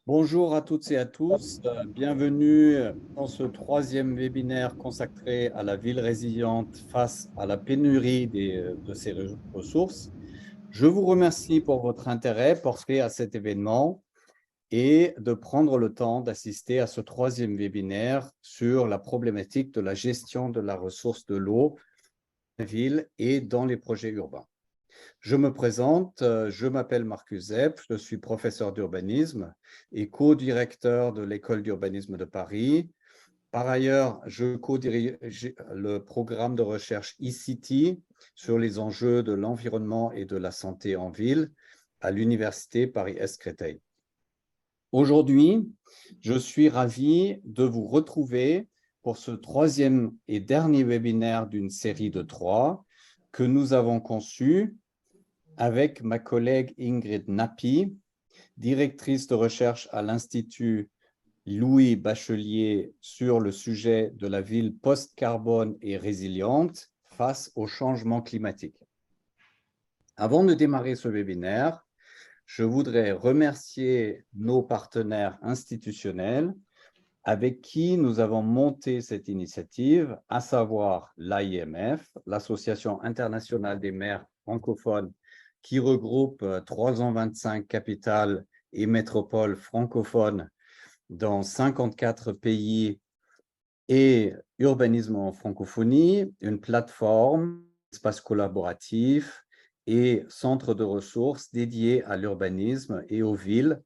Bonjour à toutes et à tous. Bienvenue dans ce troisième webinaire consacré à la ville résiliente face à la pénurie de ses ressources. Je vous remercie pour votre intérêt porté à cet événement et de prendre le temps d'assister à ce troisième webinaire sur la problématique de la gestion de la ressource de l'eau dans les villes et dans les projets urbains. Je me présente, je m'appelle Marcus Zepp, je suis professeur d'urbanisme et co-directeur de l'École d'urbanisme de Paris. Par ailleurs, je co-dirige le programme de recherche e-City sur les enjeux de l'environnement et de la santé en ville à l'Université Paris-Est-Créteil. Aujourd'hui, je suis ravi de vous retrouver pour ce troisième et dernier webinaire d'une série de 3 que nous avons conçu avec ma collègue Ingrid Nappi, directrice de recherche à l'Institut Louis Bachelier sur le sujet de la ville post-carbone et résiliente face au changement climatique. Avant de démarrer ce webinaire, je voudrais remercier nos partenaires institutionnels avec qui nous avons monté cette initiative, à savoir l'AIMF, l'Association internationale des maires francophones, qui regroupe 325 capitales et métropoles francophones dans 54 pays, et Urbanisme en francophonie, une plateforme, espace collaboratif et centre de ressources dédié à l'urbanisme et aux villes,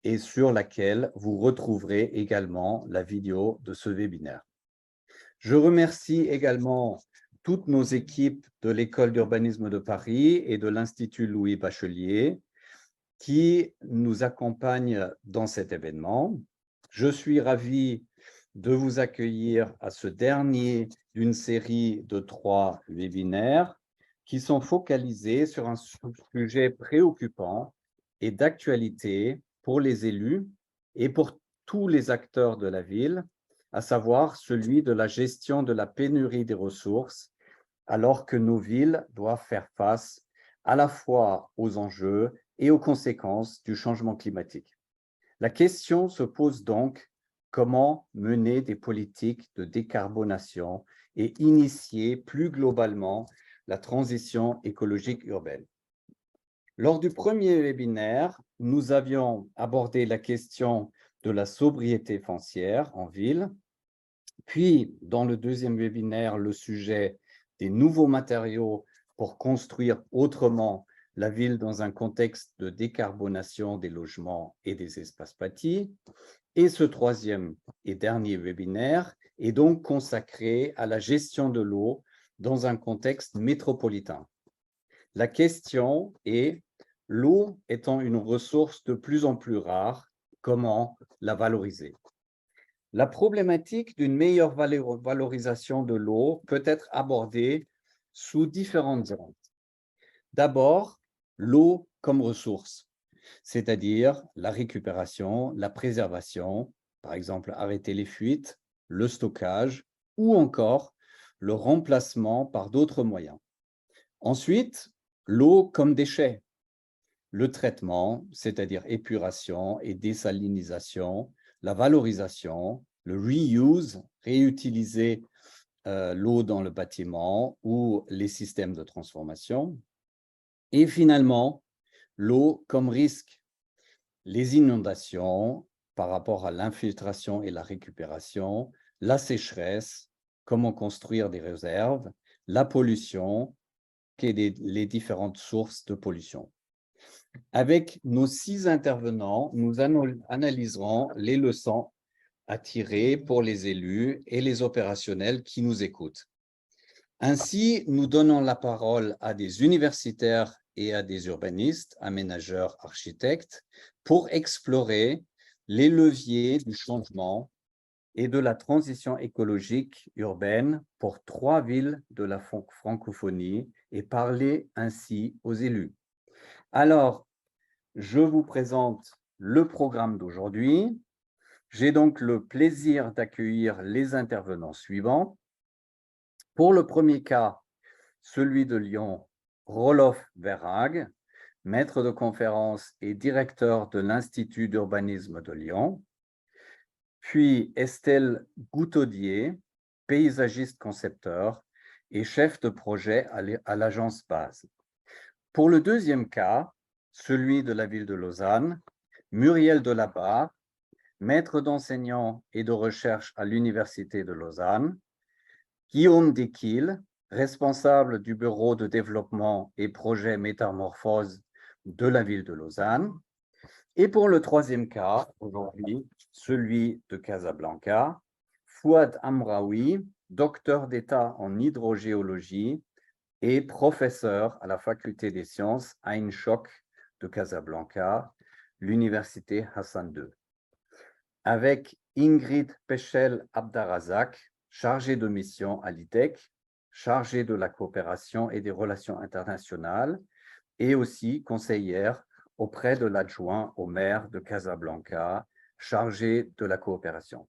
et sur laquelle vous retrouverez également la vidéo de ce webinaire. Je remercie également toutes nos équipes de l'École d'urbanisme de Paris et de l'Institut Louis Bachelier qui nous accompagnent dans cet événement. Je suis ravi de vous accueillir à ce dernier d'une série de 3 webinaires qui sont focalisés sur un sujet préoccupant et d'actualité pour les élus et pour tous les acteurs de la ville, à savoir celui de la gestion de la pénurie des ressources, alors que nos villes doivent faire face à la fois aux enjeux et aux conséquences du changement climatique. La question se pose donc: comment mener des politiques de décarbonation et initier plus globalement la transition écologique urbaine? Lors du premier webinaire, nous avions abordé la question de la sobriété foncière en ville, puis dans le deuxième webinaire, le sujet des nouveaux matériaux pour construire autrement la ville dans un contexte de décarbonation des logements et des espaces bâtis. Et ce troisième et dernier webinaire est donc consacré à la gestion de l'eau dans un contexte métropolitain. La question est: l'eau étant une ressource de plus en plus rare, comment la valoriser? La problématique d'une meilleure valorisation de l'eau peut être abordée sous différentes angles. D'abord, l'eau comme ressource, c'est-à-dire la récupération, la préservation, par exemple arrêter les fuites, le stockage ou encore le remplacement par d'autres moyens. Ensuite, l'eau comme déchet, le traitement, c'est-à-dire épuration et désalinisation, la valorisation, le reuse, réutiliser l'eau dans le bâtiment ou les systèmes de transformation. Et finalement, l'eau comme risque, les inondations par rapport à l'infiltration et la récupération, la sécheresse, comment construire des réserves, la pollution et les différentes sources de pollution. Avec nos 6 intervenants, nous analyserons les leçons à tirer pour les élus et les opérationnels qui nous écoutent. Ainsi, nous donnons la parole à des universitaires et à des urbanistes, aménageurs, architectes, pour explorer les leviers du changement et de la transition écologique urbaine pour 3 villes de la francophonie et parler ainsi aux élus. Alors, je vous présente le programme d'aujourd'hui. J'ai donc le plaisir d'accueillir les intervenants suivants. Pour le premier cas, celui de Lyon, Roloff Verhaeghe, maître de conférence et directeur de l'Institut d'urbanisme de Lyon. Puis Estelle Goutaudier, paysagiste concepteur et chef de projet à l'agence BASE. Pour le deuxième cas, celui de la ville de Lausanne, Muriel Delabarre, maître d'enseignant et de recherche à l'Université de Lausanne, Guillaume Desquil, responsable du bureau de développement et projet Métamorphose de la ville de Lausanne. Et pour le troisième cas, aujourd'hui, celui de Casablanca, Fouad Amraoui, docteur d'État en hydrogéologie et professeur à la faculté des sciences Ain Choc de Casablanca, l'université Hassan II. Avec Ingrid Pechel Abdarazak, chargée de mission à l'ITEC, chargée de la coopération et des relations internationales, et aussi conseillère auprès de l'adjoint au maire de Casablanca, chargé de la coopération.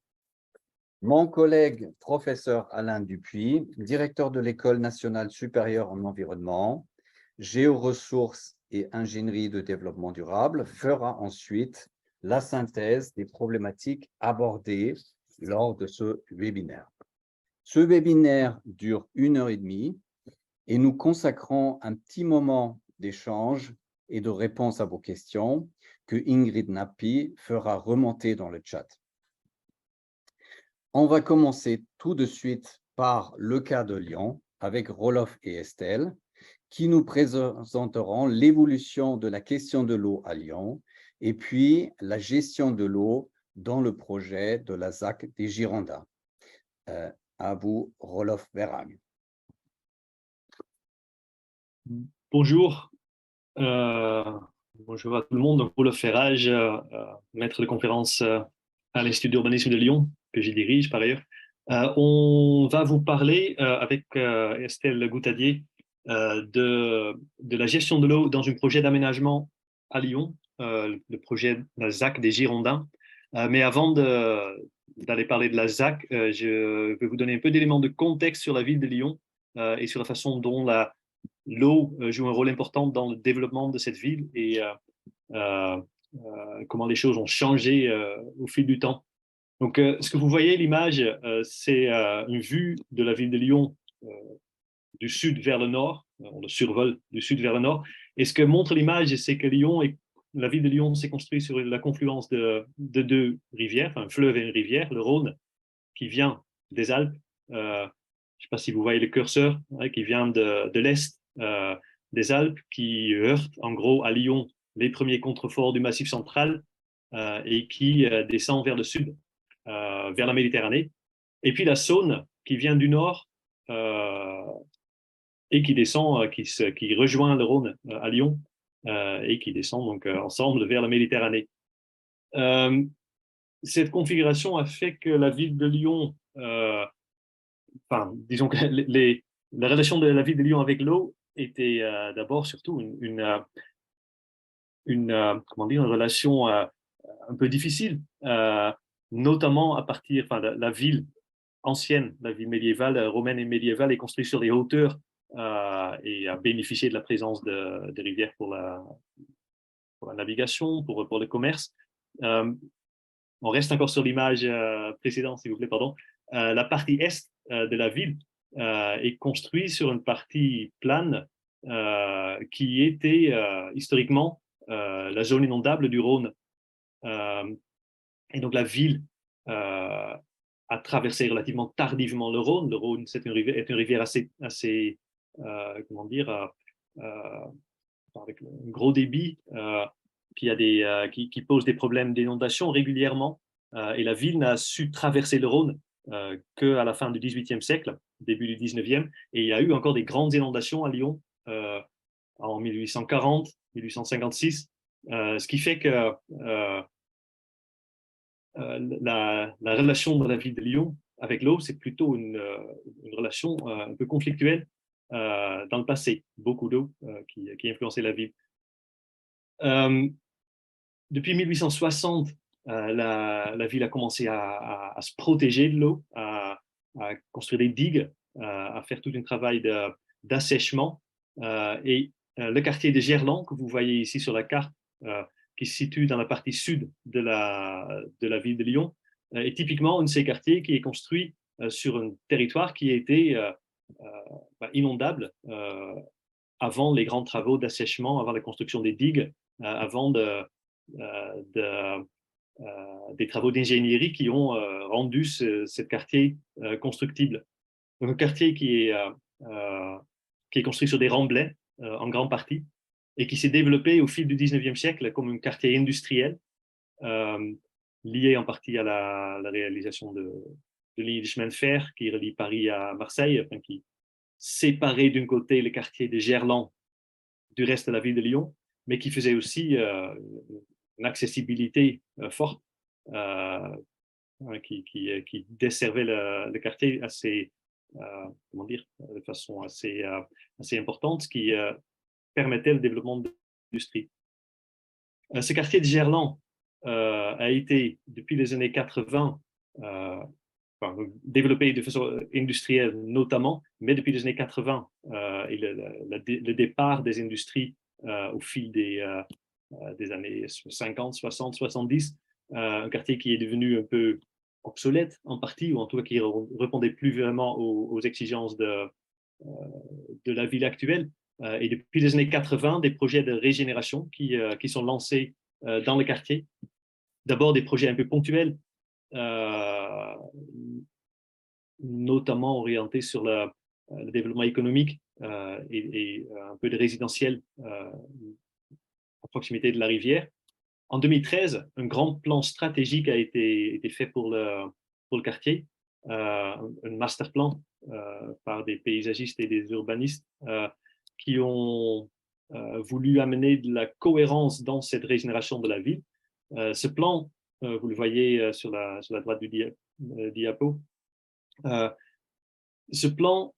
Mon collègue professeur Alain Dupuis, directeur de l'École nationale supérieure en environnement, géoressources et ingénierie de développement durable, fera ensuite la synthèse des problématiques abordées lors de ce webinaire. Ce webinaire dure 1h30 et nous consacrons un petit moment d'échange et de réponse à vos questions que Ingrid Nappi fera remonter dans le chat. On va commencer tout de suite par le cas de Lyon avec Roloff et Estelle qui nous présenteront l'évolution de la question de l'eau à Lyon et puis la gestion de l'eau dans le projet de la ZAC des Girondins. À vous, Roloff Verhaeghe. Bonjour. Bonjour à tout le monde. Donc, Roloff Verhaeghe, maître de conférence à l'Institut d'urbanisme de Lyon, que j'y dirige par ailleurs. On va vous parler avec Estelle Goutaudier de la gestion de l'eau dans un projet d'aménagement à Lyon, le projet la ZAC des Girondins. Mais avant d'aller parler de la ZAC, je vais vous donner un peu d'éléments de contexte sur la ville de Lyon et sur la façon dont l'eau joue un rôle important dans le développement de cette ville et comment les choses ont changé au fil du temps. Donc, ce que vous voyez, l'image, c'est une vue de la ville de Lyon du sud vers le nord. On le survole du sud vers le nord. Et ce que montre l'image, c'est que la ville de Lyon s'est construite sur la confluence de deux rivières, un fleuve et une rivière, le Rhône, qui vient des Alpes. Je ne sais pas si vous voyez le curseur, qui vient de l'est des Alpes, qui heurte en gros à Lyon les premiers contreforts du Massif central et qui descend vers le sud, vers la Méditerranée. Et puis la Saône, qui vient du nord et qui descend, qui rejoint le Rhône à Lyon et qui descend donc ensemble vers la Méditerranée. Cette configuration a fait que la ville de Lyon, disons que la relation de la ville de Lyon avec l'eau était d'abord surtout une relation un peu difficile, notamment à partir, la ville ancienne, la ville médiévale, romaine et médiévale, est construite sur des hauteurs et a bénéficié de la présence de rivières pour la navigation, pour le commerce. On reste encore sur l'image précédente, s'il vous plaît, pardon. La partie est de la ville est construite sur une partie plane qui était historiquement la zone inondable du Rhône. Et donc la ville a traversé relativement tardivement le Rhône. Le Rhône est une rivière assez comment dire, avec un gros débit qui pose des problèmes d'inondation régulièrement. Et la ville n'a su traverser le Rhône qu'à la fin du XVIIIe siècle, début du XIXe. Et il y a eu encore des grandes inondations à Lyon en 1840, 1856, ce qui fait que la relation de la ville de Lyon avec l'eau, c'est plutôt une relation un peu conflictuelle dans le passé. Beaucoup d'eau qui influençait la ville. Depuis 1860, la ville a commencé à se protéger de l'eau, à construire des digues, à faire tout un travail d'assèchement. Et Le quartier de Gerland, que vous voyez ici sur la carte, qui se situe dans la partie sud de la ville de Lyon, est typiquement un de ces quartiers qui est construit sur un territoire qui a été inondable avant les grands travaux d'assèchement, avant la construction des digues, avant des travaux d'ingénierie qui ont rendu ce quartier constructible. Donc, un quartier qui est construit sur des remblais en grande partie et qui s'est développé au fil du 19e siècle comme un quartier industriel lié en partie à la réalisation de lignes de chemin de fer qui relie Paris à Marseille, enfin, qui séparait d'un côté le quartier de Gerland du reste de la ville de Lyon, mais qui faisait aussi une accessibilité forte qui desservait le quartier assez, comment dire, de façon assez importante, qui permettait le développement de l'industrie. Ce quartier de Gerland a été, depuis les années 80, développé de façon industrielle notamment, mais depuis les années 80 et le départ des industries au fil des années 50, 60, 70, un quartier qui est devenu un peu obsolète en partie, ou en tout cas qui ne répondait plus vraiment aux exigences de la ville actuelle. Et depuis les années 80, des projets de régénération qui sont lancés dans le quartier. D'abord des projets un peu ponctuels, notamment orientés sur le développement économique et un peu de résidentiel à proximité de la rivière. En 2013, un grand plan stratégique a été fait pour le quartier, un master plan par des paysagistes et des urbanistes qui ont voulu amener de la cohérence dans cette régénération de la ville. Ce plan, vous le voyez sur la droite du diapo, ce plan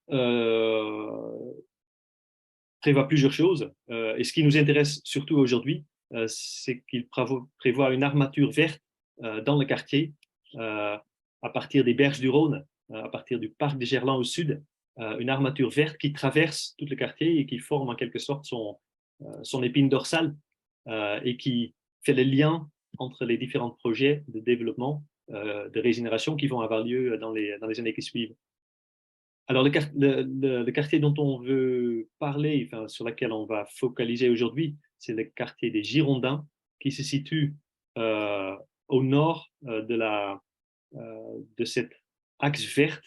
prévoit plusieurs choses. Et ce qui nous intéresse surtout aujourd'hui, c'est qu'il prévoit une armature verte dans le quartier à partir des berges du Rhône, à partir du parc de Gerland au sud, une armature verte qui traverse tout le quartier et qui forme en quelque sorte son épine dorsale et qui fait le lien entre les différents projets de développement, de régénération qui vont avoir lieu dans les années qui suivent. Alors, le quartier dont on veut parler, enfin, sur lequel on va focaliser aujourd'hui, c'est le quartier des Girondins, qui se situe au nord de cet axe vert,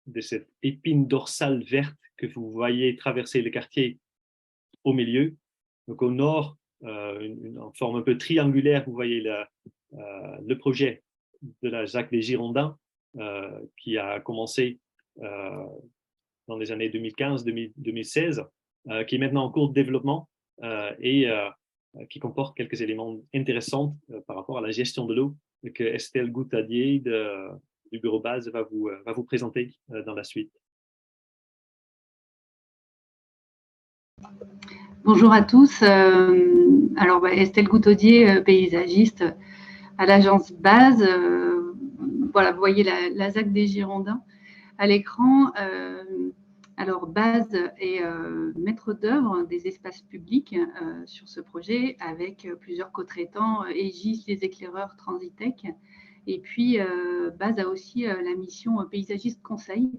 de cette épine dorsale verte que vous voyez traverser le quartier au milieu. Donc, au nord, en forme un peu triangulaire, vous voyez le projet de la ZAC des Girondins, qui a commencé dans les années 2015-2016, qui est maintenant en cours de développement et qui comporte quelques éléments intéressants par rapport à la gestion de l'eau que Estelle Goutadier du bureau base va vous présenter dans la suite. Bonjour à tous. Alors, Estelle Goutaudier, paysagiste à l'agence base. Voilà, vous voyez la ZAC des Girondins à l'écran. Alors, base est maître d'œuvre des espaces publics sur ce projet avec plusieurs co-traitants, Aegis, les éclaireurs, Transitech. Et puis, base a aussi la mission paysagiste conseil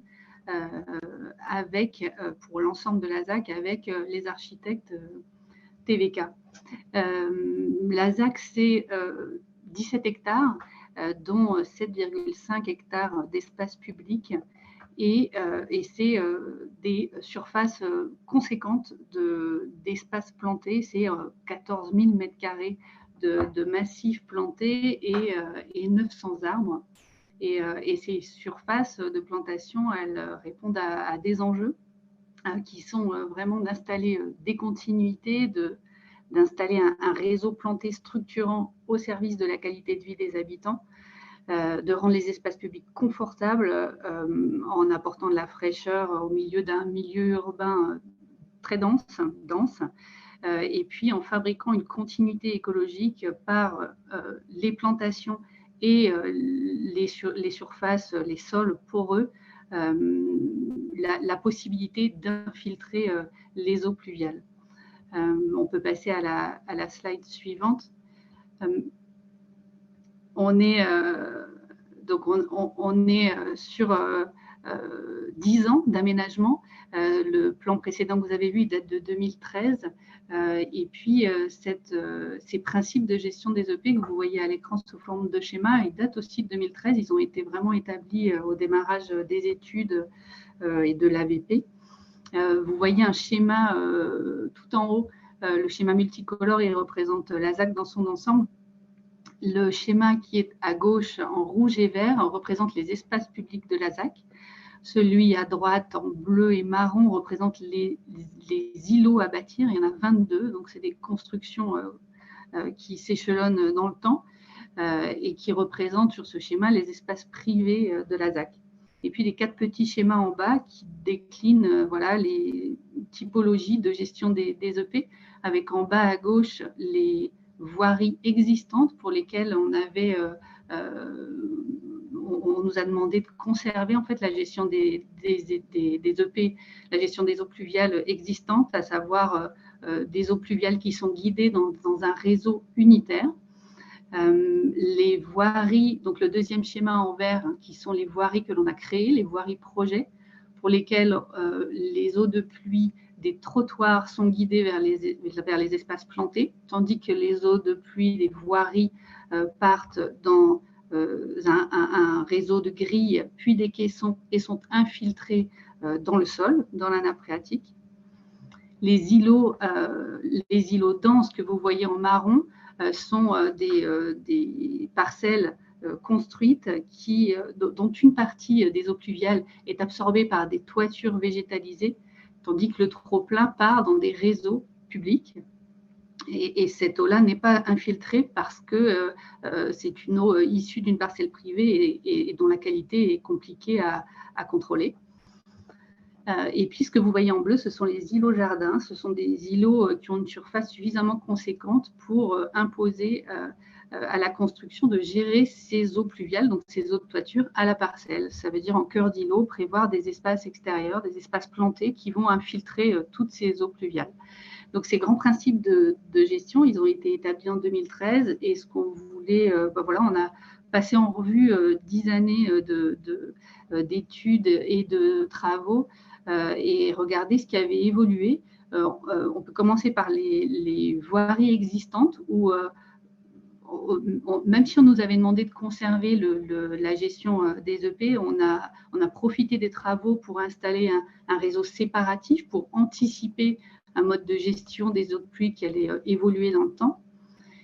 pour l'ensemble de la ZAC avec les architectes TVK. La ZAC, c'est 17 hectares, dont 7,5 hectares d'espace public et c'est des surfaces conséquentes d'espaces plantés. C'est 14 000 mètres carrés de massifs plantés et 900 arbres. Et ces surfaces de plantation, elles répondent à des enjeux qui sont vraiment d'installer des continuités, d'installer un réseau planté structurant au service de la qualité de vie des habitants, de rendre les espaces publics confortables en apportant de la fraîcheur au milieu d'un milieu urbain très dense, et puis en fabriquant une continuité écologique par les plantations et les surfaces, les sols poreux, la possibilité d'infiltrer les eaux pluviales. On peut passer à la slide suivante. On est sur 10 ans d'aménagement. Le plan précédent que vous avez vu, il date de 2013. Et puis, ces principes de gestion des EP que vous voyez à l'écran sous forme de schéma, ils datent aussi de 2013. Ils ont été vraiment établis au démarrage des études et de l'AVP. Vous voyez un schéma tout en haut. Le schéma multicolore, il représente la ZAC dans son ensemble. Le schéma qui est à gauche en rouge et vert représente les espaces publics de la ZAC. Celui à droite en bleu et marron représente les îlots à bâtir. Il y en a 22, donc c'est des constructions qui s'échelonnent dans le temps et qui représentent sur ce schéma les espaces privés de la ZAC. Et puis les 4 petits schémas en bas qui déclinent voilà, les typologies de gestion des EP, avec en bas à gauche les voiries existantes pour lesquelles on nous a demandé de conserver en fait la gestion des EP, la gestion des eaux pluviales existantes, à savoir des eaux pluviales qui sont guidées dans un réseau unitaire. Les voiries, donc le deuxième schéma en vert, qui sont les voiries que l'on a créées, les voiries projets, pour lesquelles les eaux de pluie des trottoirs sont guidées vers les espaces plantés, tandis que les eaux de pluie des voiries partent dans un réseau de grilles, puis des caissons et sont infiltrées dans le sol, dans la nappe phréatique. Les îlots denses que vous voyez en marron sont des parcelles construites dont une partie des eaux pluviales est absorbée par des toitures végétalisées, tandis que le trop-plein part dans des réseaux publics. Et cette eau-là n'est pas infiltrée parce que c'est une eau issue d'une parcelle privée et dont la qualité est compliquée à contrôler. Et puis, ce que vous voyez en bleu, ce sont les îlots jardins. Ce sont des îlots qui ont une surface suffisamment conséquente pour imposer à la construction de gérer ces eaux pluviales, donc ces eaux de toiture, à la parcelle. Ça veut dire en cœur d'îlot, prévoir des espaces extérieurs, des espaces plantés qui vont infiltrer toutes ces eaux pluviales. Donc, ces grands principes de gestion, ils ont été établis en 2013 et ce qu'on voulait, voilà, on a passé en revue 10 années d'études et de travaux et regarder ce qui avait évolué. On peut commencer par les voiries existantes où, même si on nous avait demandé de conserver la gestion des EP, on a profité des travaux pour installer un réseau séparatif pour anticiper un mode de gestion des eaux de pluie qui allait évoluer dans le temps.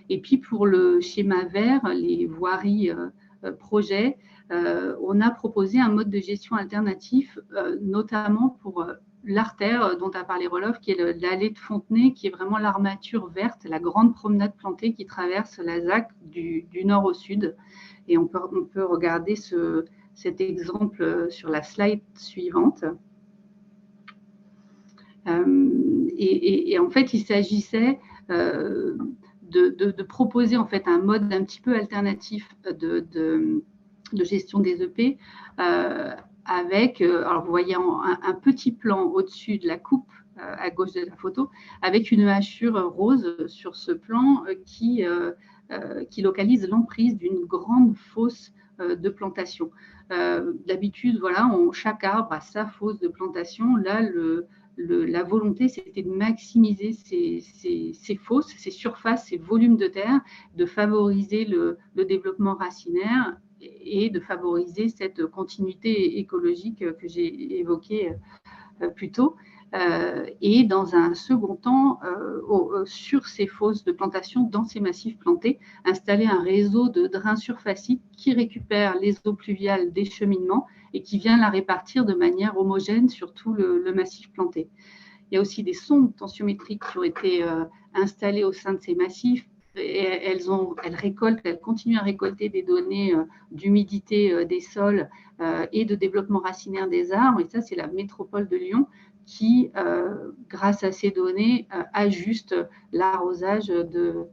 Et puis pour le schéma vert, les voiries projets, on a proposé un mode de gestion alternatif, notamment pour l'artère dont a parlé Roelof, qui est l'allée de Fontenay, qui est vraiment l'armature verte, la grande promenade plantée qui traverse la ZAC du nord au sud. Et on peut regarder cet exemple sur la slide suivante. Et en fait, il s'agissait de proposer en fait un mode un petit peu alternatif de gestion des EP avec, alors vous voyez un petit plan au-dessus de la coupe à gauche de la photo, avec une hachure rose sur ce plan qui localise l'emprise d'une grande fosse de plantation. D'habitude, voilà, chaque arbre a sa fosse de plantation. Là, la volonté, c'était de maximiser ces fosses, ces surfaces, ces volumes de terre, de favoriser le développement racinaire et de favoriser cette continuité écologique que j'ai évoquée plus tôt. Et dans un second temps, sur ces fosses de plantation, dans ces massifs plantés, installer un réseau de drains surfaciques qui récupère les eaux pluviales des cheminements et qui vient la répartir de manière homogène sur tout le massif planté. Il y a aussi des sondes tensiométriques qui ont été installées au sein de ces massifs. Et elles continuent à récolter des données d'humidité des sols et de développement racinaire des arbres. Et ça, c'est la métropole de Lyon qui, grâce à ces données, ajuste l'arrosage de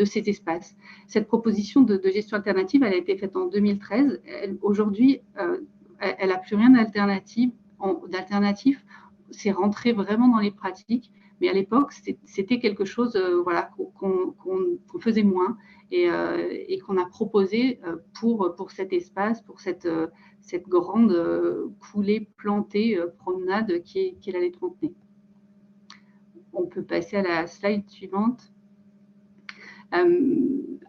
ces espaces. Cette proposition de gestion alternative, elle a été faite en 2013. Aujourd'hui, elle n'a plus rien d'alternatif. C'est rentré vraiment dans les pratiques Mais à l'époque, c'était quelque chose voilà, qu'on faisait moins et qu'on a proposé pour cet espace, pour cette grande coulée plantée promenade qui est l'allée de Fontenay. On peut passer à la slide suivante.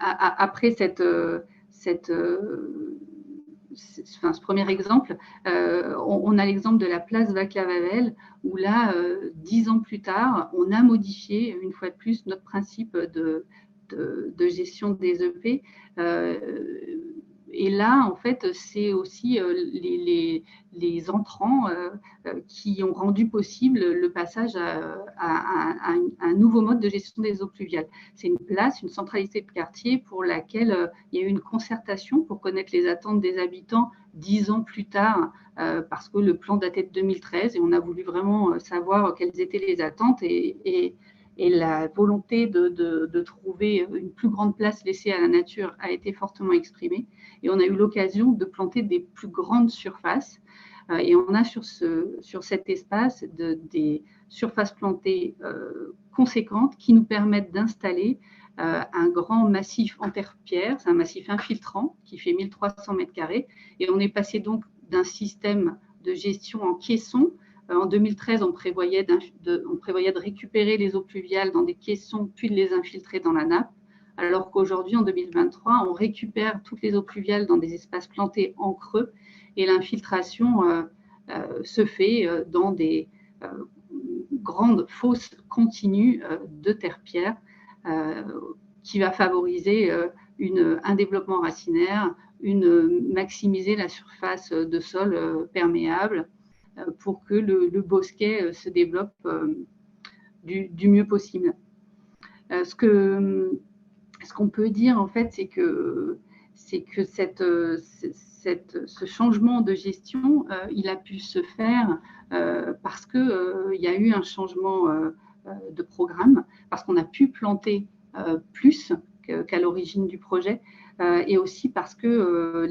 Après ce premier exemple, on a l'exemple de la place Václav-Havel, où là, 10 ans plus tard, on a modifié une fois de plus notre principe de gestion des EP. Et là, en fait, c'est aussi les entrants qui ont rendu possible le passage à un nouveau mode de gestion des eaux pluviales. C'est une place, une centralité de quartier pour laquelle il y a eu une concertation pour connaître les attentes des habitants 10 ans plus tard, parce que le plan datait de 2013 et on a voulu vraiment savoir quelles étaient les attentes et la volonté de trouver une plus grande place laissée à la nature a été fortement exprimée. Et on a eu l'occasion de planter des plus grandes surfaces. Et on a sur cet espace des surfaces plantées conséquentes qui nous permettent d'installer un grand massif en terre-pierre. C'est un massif infiltrant qui fait 1300 mètres carrés. Et on est passé donc d'un système de gestion en caissons. En 2013, on prévoyait de récupérer les eaux pluviales dans des caissons, puis de les infiltrer dans la nappe, alors qu'aujourd'hui, en 2023, on récupère toutes les eaux pluviales dans des espaces plantés en creux et l'infiltration se fait dans des grandes fosses continues de terre-pierre qui va favoriser un développement racinaire, maximiser la surface de sol perméable, pour que le bosquet se développe du mieux possible. Ce qu'on peut dire, en fait, c'est que ce changement de gestion, il a pu se faire parce qu'il y a eu un changement de programme, parce qu'on a pu planter plus qu'à l'origine du projet, et aussi parce que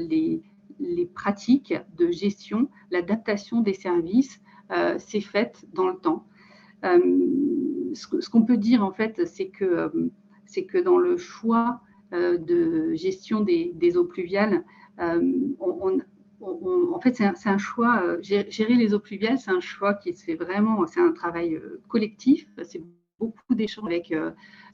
les pratiques de gestion, l'adaptation des services s'est faite dans le temps. Ce qu'on peut dire, en fait, c'est que dans le choix de gestion des eaux pluviales, en fait, c'est un choix, gérer les eaux pluviales, c'est un choix qui se fait vraiment, c'est un travail collectif, c'est beaucoup d'échanges avec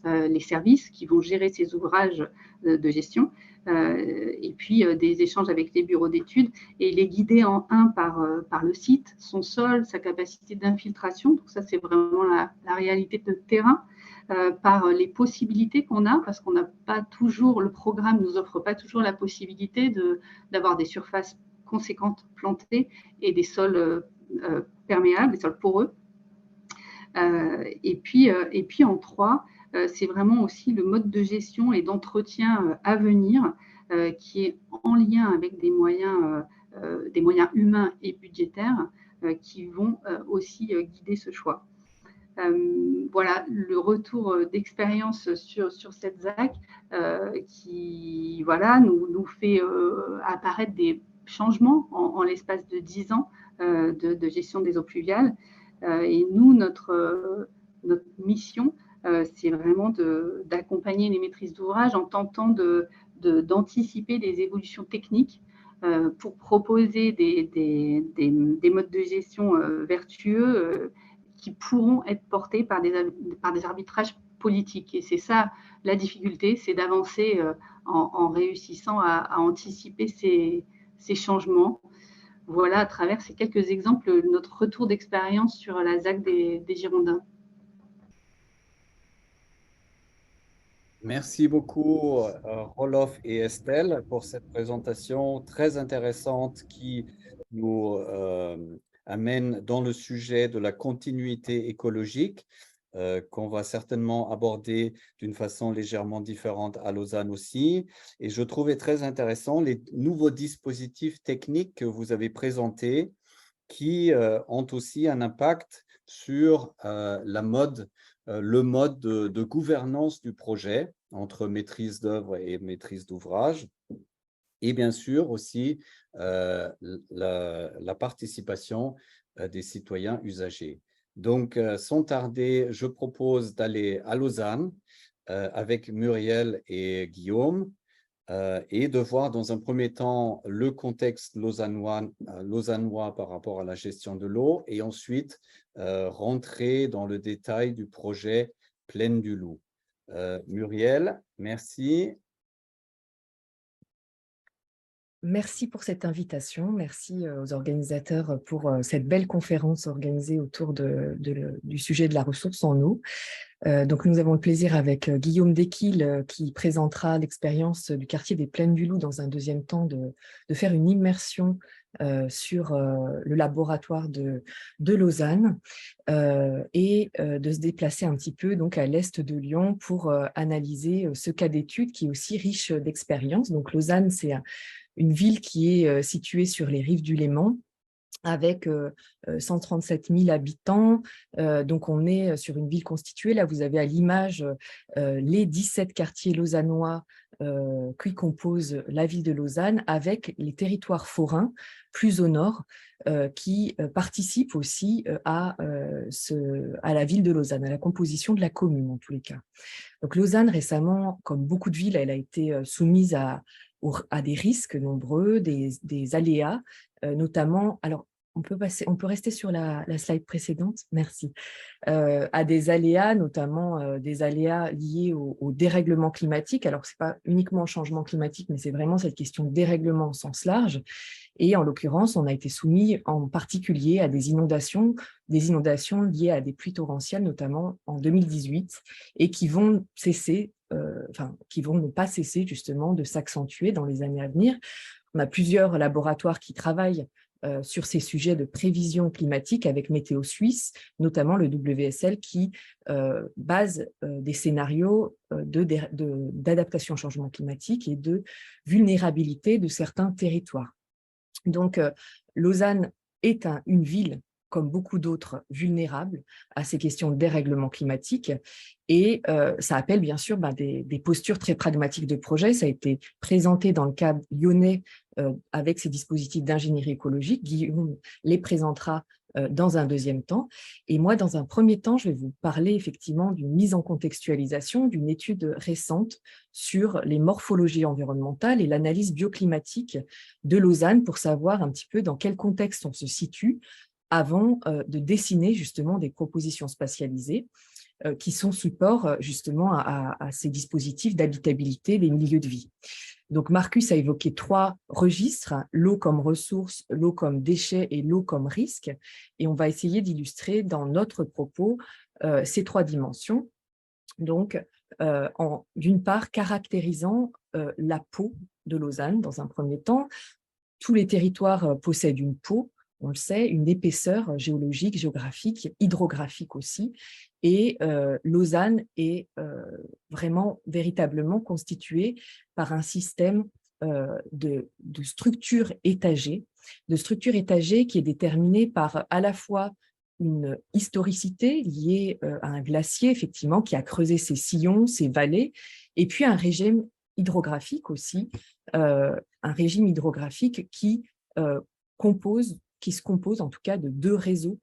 les services qui vont gérer ces ouvrages de gestion, et puis des échanges avec les bureaux d'études et les guider par le site, son sol, sa capacité d'infiltration. Donc ça, c'est vraiment la réalité de terrain, par les possibilités qu'on a, parce qu'on n'a pas toujours, le programme ne nous offre pas toujours la possibilité d'avoir des surfaces conséquentes plantées et des sols perméables, des sols poreux. Et puis en 3, c'est vraiment aussi le mode de gestion et d'entretien à venir qui est en lien avec des moyens humains et budgétaires qui vont aussi guider ce choix. Voilà le retour d'expérience sur cette ZAC qui voilà, nous fait apparaître des changements en l'espace de 10 ans de gestion des eaux pluviales. Et nous, notre mission, c'est vraiment d'accompagner les maîtrises d'ouvrage en tentant d'anticiper les évolutions techniques pour proposer des modes de gestion vertueux qui pourront être portés par des arbitrages politiques. Et c'est ça la difficulté, c'est d'avancer en réussissant à anticiper ces changements. Voilà, à travers ces quelques exemples, notre retour d'expérience sur la ZAC des Girondins. Merci beaucoup, Roloff et Estelle, pour cette présentation très intéressante qui nous amène dans le sujet de la continuité écologique, qu'on va certainement aborder d'une façon légèrement différente à Lausanne aussi. Et je trouvais très intéressant les nouveaux dispositifs techniques que vous avez présentés qui ont aussi un impact sur le mode de gouvernance du projet entre maîtrise d'œuvre et maîtrise d'ouvrage, et bien sûr aussi la participation des citoyens usagers. Donc, sans tarder, je propose d'aller à Lausanne avec Muriel et Guillaume et de voir dans un premier temps le contexte lausannois par rapport à la gestion de l'eau et ensuite rentrer dans le détail du projet Plaine du Loup. Muriel, merci. Merci pour cette invitation. Merci aux organisateurs pour cette belle conférence organisée autour du sujet de la ressource en eau. Donc, nous avons le plaisir avec Guillaume Desquil qui présentera l'expérience du quartier des Plaines du Loup dans un deuxième temps de faire une immersion sur le laboratoire de Lausanne et de se déplacer un petit peu donc, à l'est de Lyon pour analyser ce cas d'étude qui est aussi riche d'expérience. Donc, Lausanne, c'est une ville qui est située sur les rives du Léman, avec 137 000 habitants. Donc, on est sur une ville constituée. Là, vous avez à l'image les 17 quartiers lausannois qui composent la ville de Lausanne, avec les territoires forains plus au nord qui participent aussi à la ville de Lausanne, à la composition de la commune en tous les cas. Donc, Lausanne, récemment, comme beaucoup de villes, elle a été soumise à des risques nombreux, des aléas, notamment, alors on peut rester sur la slide précédente, merci, à des aléas, notamment des aléas liés au dérèglement climatique. Alors, ce n'est pas uniquement au changement climatique, mais c'est vraiment cette question de dérèglement au sens large. Et en l'occurrence, on a été soumis en particulier à des inondations liées à des pluies torrentielles, notamment en 2018, et qui vont ne pas cesser justement de s'accentuer dans les années à venir. On a plusieurs laboratoires qui travaillent sur ces sujets de prévision climatique avec Météo Suisse, notamment le WSL qui base des scénarios d'adaptation au changement climatique et de vulnérabilité de certains territoires. Donc, Lausanne est une ville, comme beaucoup d'autres, vulnérables à ces questions de dérèglement climatique. Et ça appelle bien sûr des postures très pragmatiques de projet. Ça a été présenté dans le cadre lyonnais avec ces dispositifs d'ingénierie écologique. Guillaume les présentera dans un deuxième temps. Et moi, dans un premier temps, je vais vous parler effectivement d'une mise en contextualisation, d'une étude récente sur les morphologies environnementales et l'analyse bioclimatique de Lausanne pour savoir un petit peu dans quel contexte on se situe avant de dessiner justement des propositions spatialisées qui sont support justement à ces dispositifs d'habitabilité des milieux de vie. Donc Marcus a évoqué 3 registres, l'eau comme ressource, l'eau comme déchet et l'eau comme risque, et on va essayer d'illustrer dans notre propos ces 3 dimensions. Donc, d'une part, caractérisant la peau de Lausanne dans un premier temps. Tous les territoires possèdent une peau, on le sait, une épaisseur géologique, géographique, hydrographique aussi. Et Lausanne est véritablement constituée par un système de structures étagées, qui est déterminé par à la fois une historicité liée à un glacier, effectivement, qui a creusé ses sillons, ses vallées, et puis un régime hydrographique aussi, qui se compose en tout cas de 2 réseaux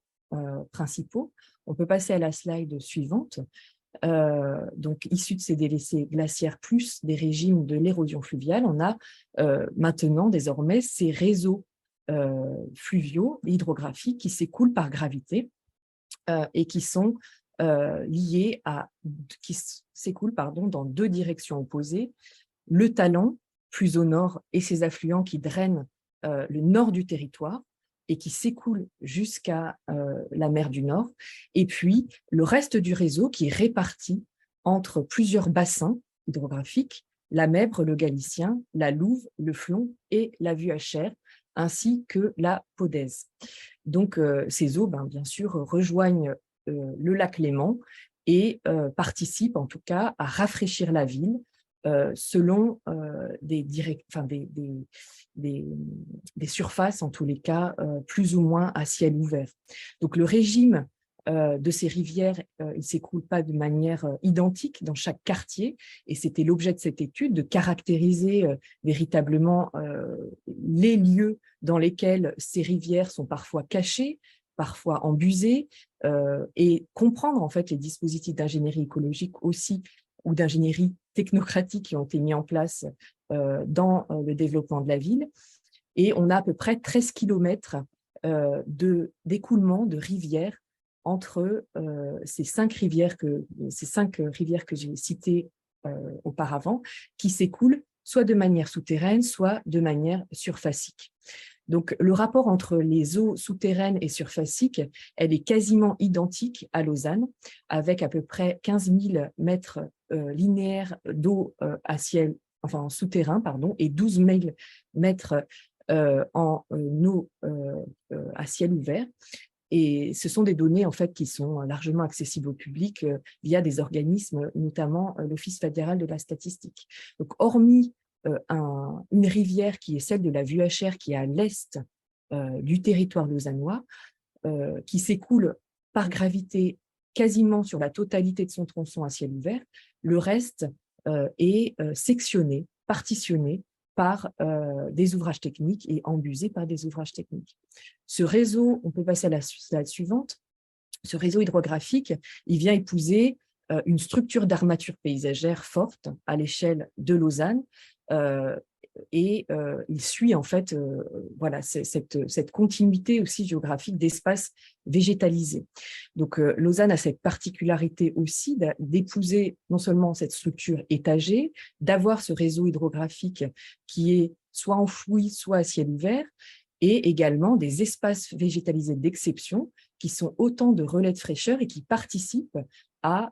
principaux. On peut passer à la slide suivante. Donc, issus de ces délaissés glaciaires plus des régimes de l'érosion fluviale, on a maintenant désormais ces réseaux fluviaux hydrographiques qui s'écoulent par gravité et qui sont qui s'écoulent dans 2 directions opposées. Le Talent, plus au nord, et ses affluents qui drainent le nord du territoire et qui s'écoulent jusqu'à la mer du Nord, et puis le reste du réseau qui est réparti entre plusieurs bassins hydrographiques, la Mèbre, le Galicien, la Louve, le Flon et la Vuachère, ainsi que la Podèze. Donc ces eaux, bien sûr, rejoignent le lac Léman et participent en tout cas à rafraîchir la ville, selon des surfaces, en tous les cas, plus ou moins à ciel ouvert. Donc, le régime de ces rivières, il ne s'écoule pas de manière identique dans chaque quartier, et c'était l'objet de cette étude, de caractériser véritablement les lieux dans lesquels ces rivières sont parfois cachées, parfois en busée, et comprendre en fait les dispositifs d'ingénierie écologique aussi, ou d'ingénierie technocratique qui ont été mis en place dans le développement de la ville. Et on a à peu près 13 kilomètres d'écoulement de rivières entre ces cinq rivières que j'ai citées auparavant, qui s'écoulent soit de manière souterraine, soit de manière surfacique. Donc, le rapport entre les eaux souterraines et surfaciques, elle est quasiment identique à Lausanne, avec à peu près 15 000 mètres linéaires d'eau à ciel, enfin en souterrain, pardon, et 12 000 mètres en eau à ciel ouvert. Et ce sont des données en fait qui sont largement accessibles au public via des organismes, notamment l'Office fédéral de la statistique. Donc, hormis une rivière qui est celle de la VUHR, qui est à l'est du territoire lausannois, qui s'écoule par gravité quasiment sur la totalité de son tronçon à ciel ouvert, le reste est sectionné, partitionné par des ouvrages techniques et embusé par des ouvrages techniques. Ce réseau, on peut passer à la slide suivante, ce réseau hydrographique, il vient épouser une structure d'armature paysagère forte à l'échelle de Lausanne, et il suit en fait voilà, cette continuité aussi géographique d'espaces végétalisés. Donc Lausanne a cette particularité aussi d'épouser non seulement cette structure étagée, d'avoir ce réseau hydrographique qui est soit enfoui, soit à ciel ouvert, et également des espaces végétalisés d'exception qui sont autant de relais de fraîcheur et qui participent à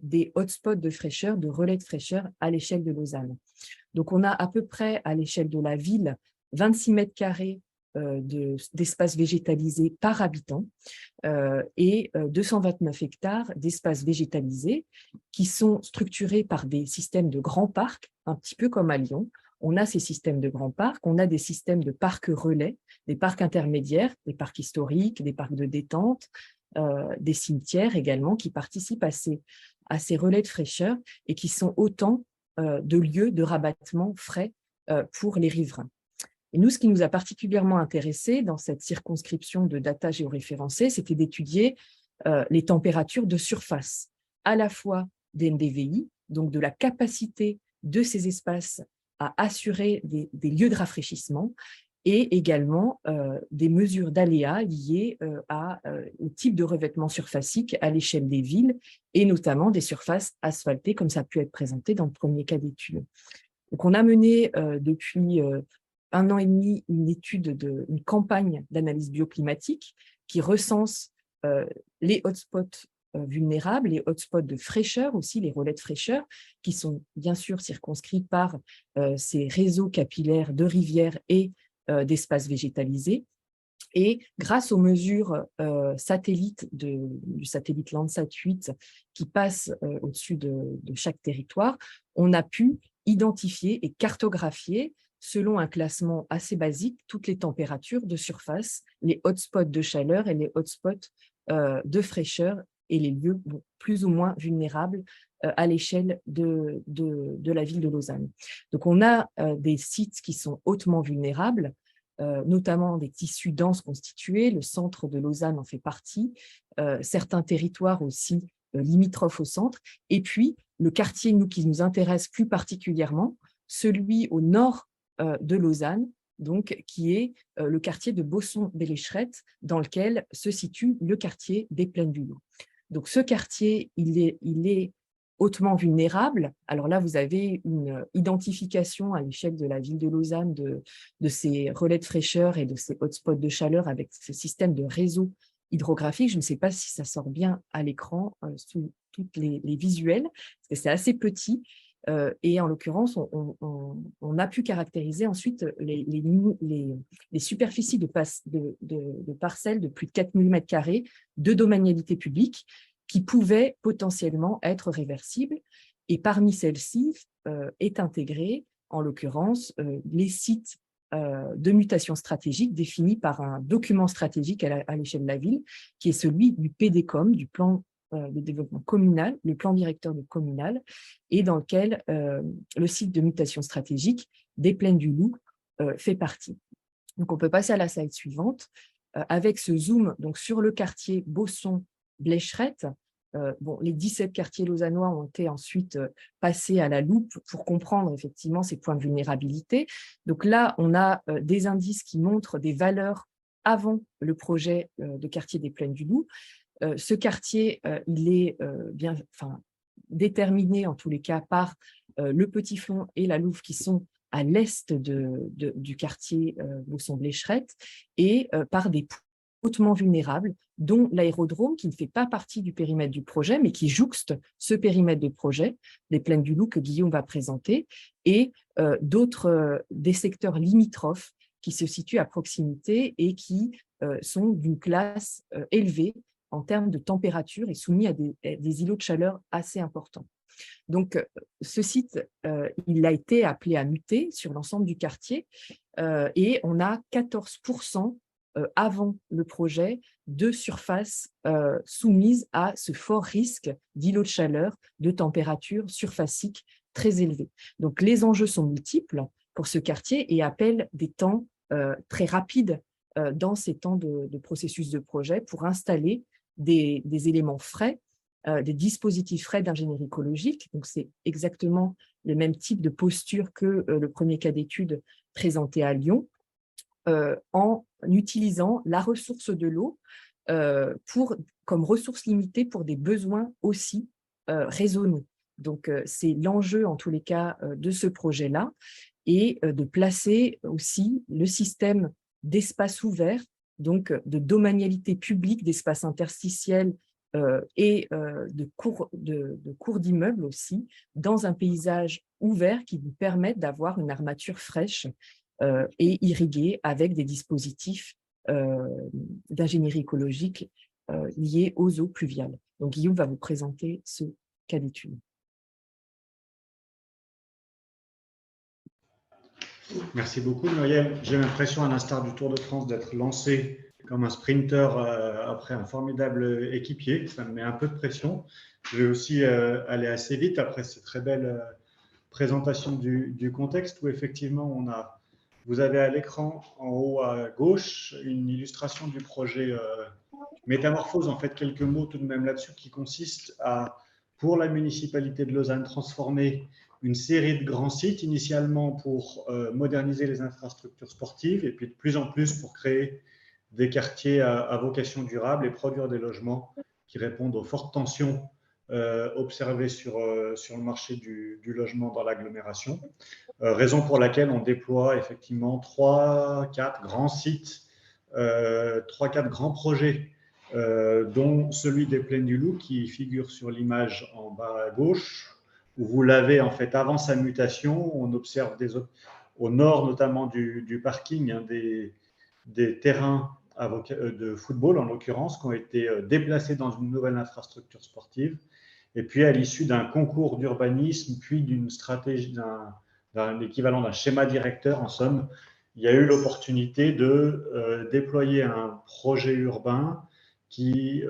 des hotspots de fraîcheur, de relais de fraîcheur à l'échelle de Lausanne. Donc, on a à peu près, à l'échelle de la ville, 26 mètres carrés d'espace végétalisé par habitant et 229 hectares d'espace végétalisé qui sont structurés par des systèmes de grands parcs, un petit peu comme à Lyon. On a ces systèmes de grands parcs, on a des systèmes de parcs relais, des parcs intermédiaires, des parcs historiques, des parcs de détente, des cimetières également qui participent à ces relais de fraîcheur et qui sont autant de lieux de rabattement frais pour les riverains. Et nous, ce qui nous a particulièrement intéressé dans cette circonscription de data géoréférencée, c'était d'étudier les températures de surface, à la fois des NDVI, donc de la capacité de ces espaces à assurer des lieux de rafraîchissement, et également des mesures d'aléas liées au type de revêtement surfacique à l'échelle des villes, et notamment des surfaces asphaltées, comme ça a pu être présenté dans le premier cas d'étude. Donc, on a mené depuis 1 an et demi une campagne d'analyse bioclimatique qui recense les hotspots vulnérables, les hotspots de fraîcheur aussi, les relais de fraîcheur, qui sont bien sûr circonscrits par ces réseaux capillaires de rivières et d'espaces végétalisés. Et grâce aux mesures satellites du satellite Landsat 8 qui passe au-dessus de chaque territoire, on a pu identifier et cartographier, selon un classement assez basique, toutes les températures de surface, les hotspots de chaleur et les hotspots de fraîcheur et les lieux plus ou moins vulnérables à l'échelle de la ville de Lausanne. Donc, on a des sites qui sont hautement vulnérables, notamment des tissus denses constitués. Le centre de Lausanne en fait partie, certains territoires aussi limitrophes au centre, et puis le quartier qui nous intéresse plus particulièrement, celui au nord de Lausanne, donc, qui est le quartier de Bausson-Bélécherette, dans lequel se situe le quartier des Plaines du Loup. Donc, ce quartier, il est hautement vulnérable. Alors là, vous avez une identification à l'échelle de la ville de Lausanne de ces relais de fraîcheur et de ces hotspots de chaleur avec ce système de réseau hydrographique. Je ne sais pas si ça sort bien à l'écran sous tous les visuels, parce que c'est assez petit. Et en l'occurrence, on a pu caractériser ensuite les superficies de parcelles de plus de 4 000 m² de domanialité publique qui pouvaient potentiellement être réversibles. Et parmi celles-ci est intégré, en l'occurrence, les sites de mutation stratégique définis par un document stratégique à l'échelle de la ville, qui est celui du PDCOM, du plan de développement communal, le plan directeur de communal, et dans lequel le site de mutation stratégique des Plaines du Loup fait partie. Donc, on peut passer à la slide suivante. avec ce zoom donc, sur le quartier Bausson-Blécherette. Les 17 quartiers lausannois ont été ensuite passés à la loupe pour comprendre effectivement ces points de vulnérabilité. Donc là, on a des indices qui montrent des valeurs avant le projet de quartier des Plaines du Loup. Ce quartier, il est déterminé en tous les cas par le Petit Flon et la Louve qui sont à l'est du quartier Bausson-Blécherette et par des hautement vulnérables, dont l'aérodrome qui ne fait pas partie du périmètre du projet, mais qui jouxte ce périmètre de projet, les Plaines du Loup que Guillaume va présenter, et des secteurs limitrophes qui se situent à proximité et qui sont d'une classe élevée en termes de température et soumis à des îlots de chaleur assez importants. Donc, ce site, il a été appelé à muter sur l'ensemble du quartier et on a 14% avant le projet de surface soumise à ce fort risque d'îlots de chaleur, de température surfacique très élevée. Donc, les enjeux sont multiples pour ce quartier et appellent des temps très rapides dans ces temps de processus de projet pour installer des éléments frais, des dispositifs frais d'ingénierie écologique. Donc, c'est exactement le même type de posture que le premier cas d'étude présenté à Lyon, en utilisant la ressource de l'eau comme ressource limitée pour des besoins aussi raisonnés. Donc, c'est l'enjeu, en tous les cas, de ce projet-là, et de placer aussi le système d'espace ouvert, donc de domanialité publique, d'espace interstitiel et de cours d'immeubles aussi, dans un paysage ouvert qui nous permette d'avoir une armature fraîche et irriguée avec des dispositifs d'ingénierie écologique liés aux eaux pluviales. Donc Guillaume va vous présenter ce cas d'étude. Merci beaucoup, Muriel. J'ai l'impression, à l'instar du Tour de France, d'être lancé comme un sprinter après un formidable équipier. Ça me met un peu de pression. Je vais aussi aller assez vite après cette très belle présentation du contexte où effectivement vous avez à l'écran en haut à gauche une illustration du projet Métamorphose, en fait quelques mots tout de même là-dessus, qui consiste à, pour la municipalité de Lausanne, transformer une série de grands sites, initialement pour moderniser les infrastructures sportives, et puis de plus en plus pour créer des quartiers à vocation durable et produire des logements qui répondent aux fortes tensions observées sur le marché du logement dans l'agglomération. Raison pour laquelle on déploie effectivement 3-4 grands sites, 3-4 grands projets, dont celui des Plaines du Loup qui figure sur l'image en bas à gauche, où vous l'avez en fait avant sa mutation. On observe au nord notamment du parking des terrains de football en l'occurrence qui ont été déplacés dans une nouvelle infrastructure sportive. Et puis à l'issue d'un concours d'urbanisme, puis d'une stratégie, d'un équivalent d'un schéma directeur en somme, il y a eu l'opportunité de déployer un projet urbain qui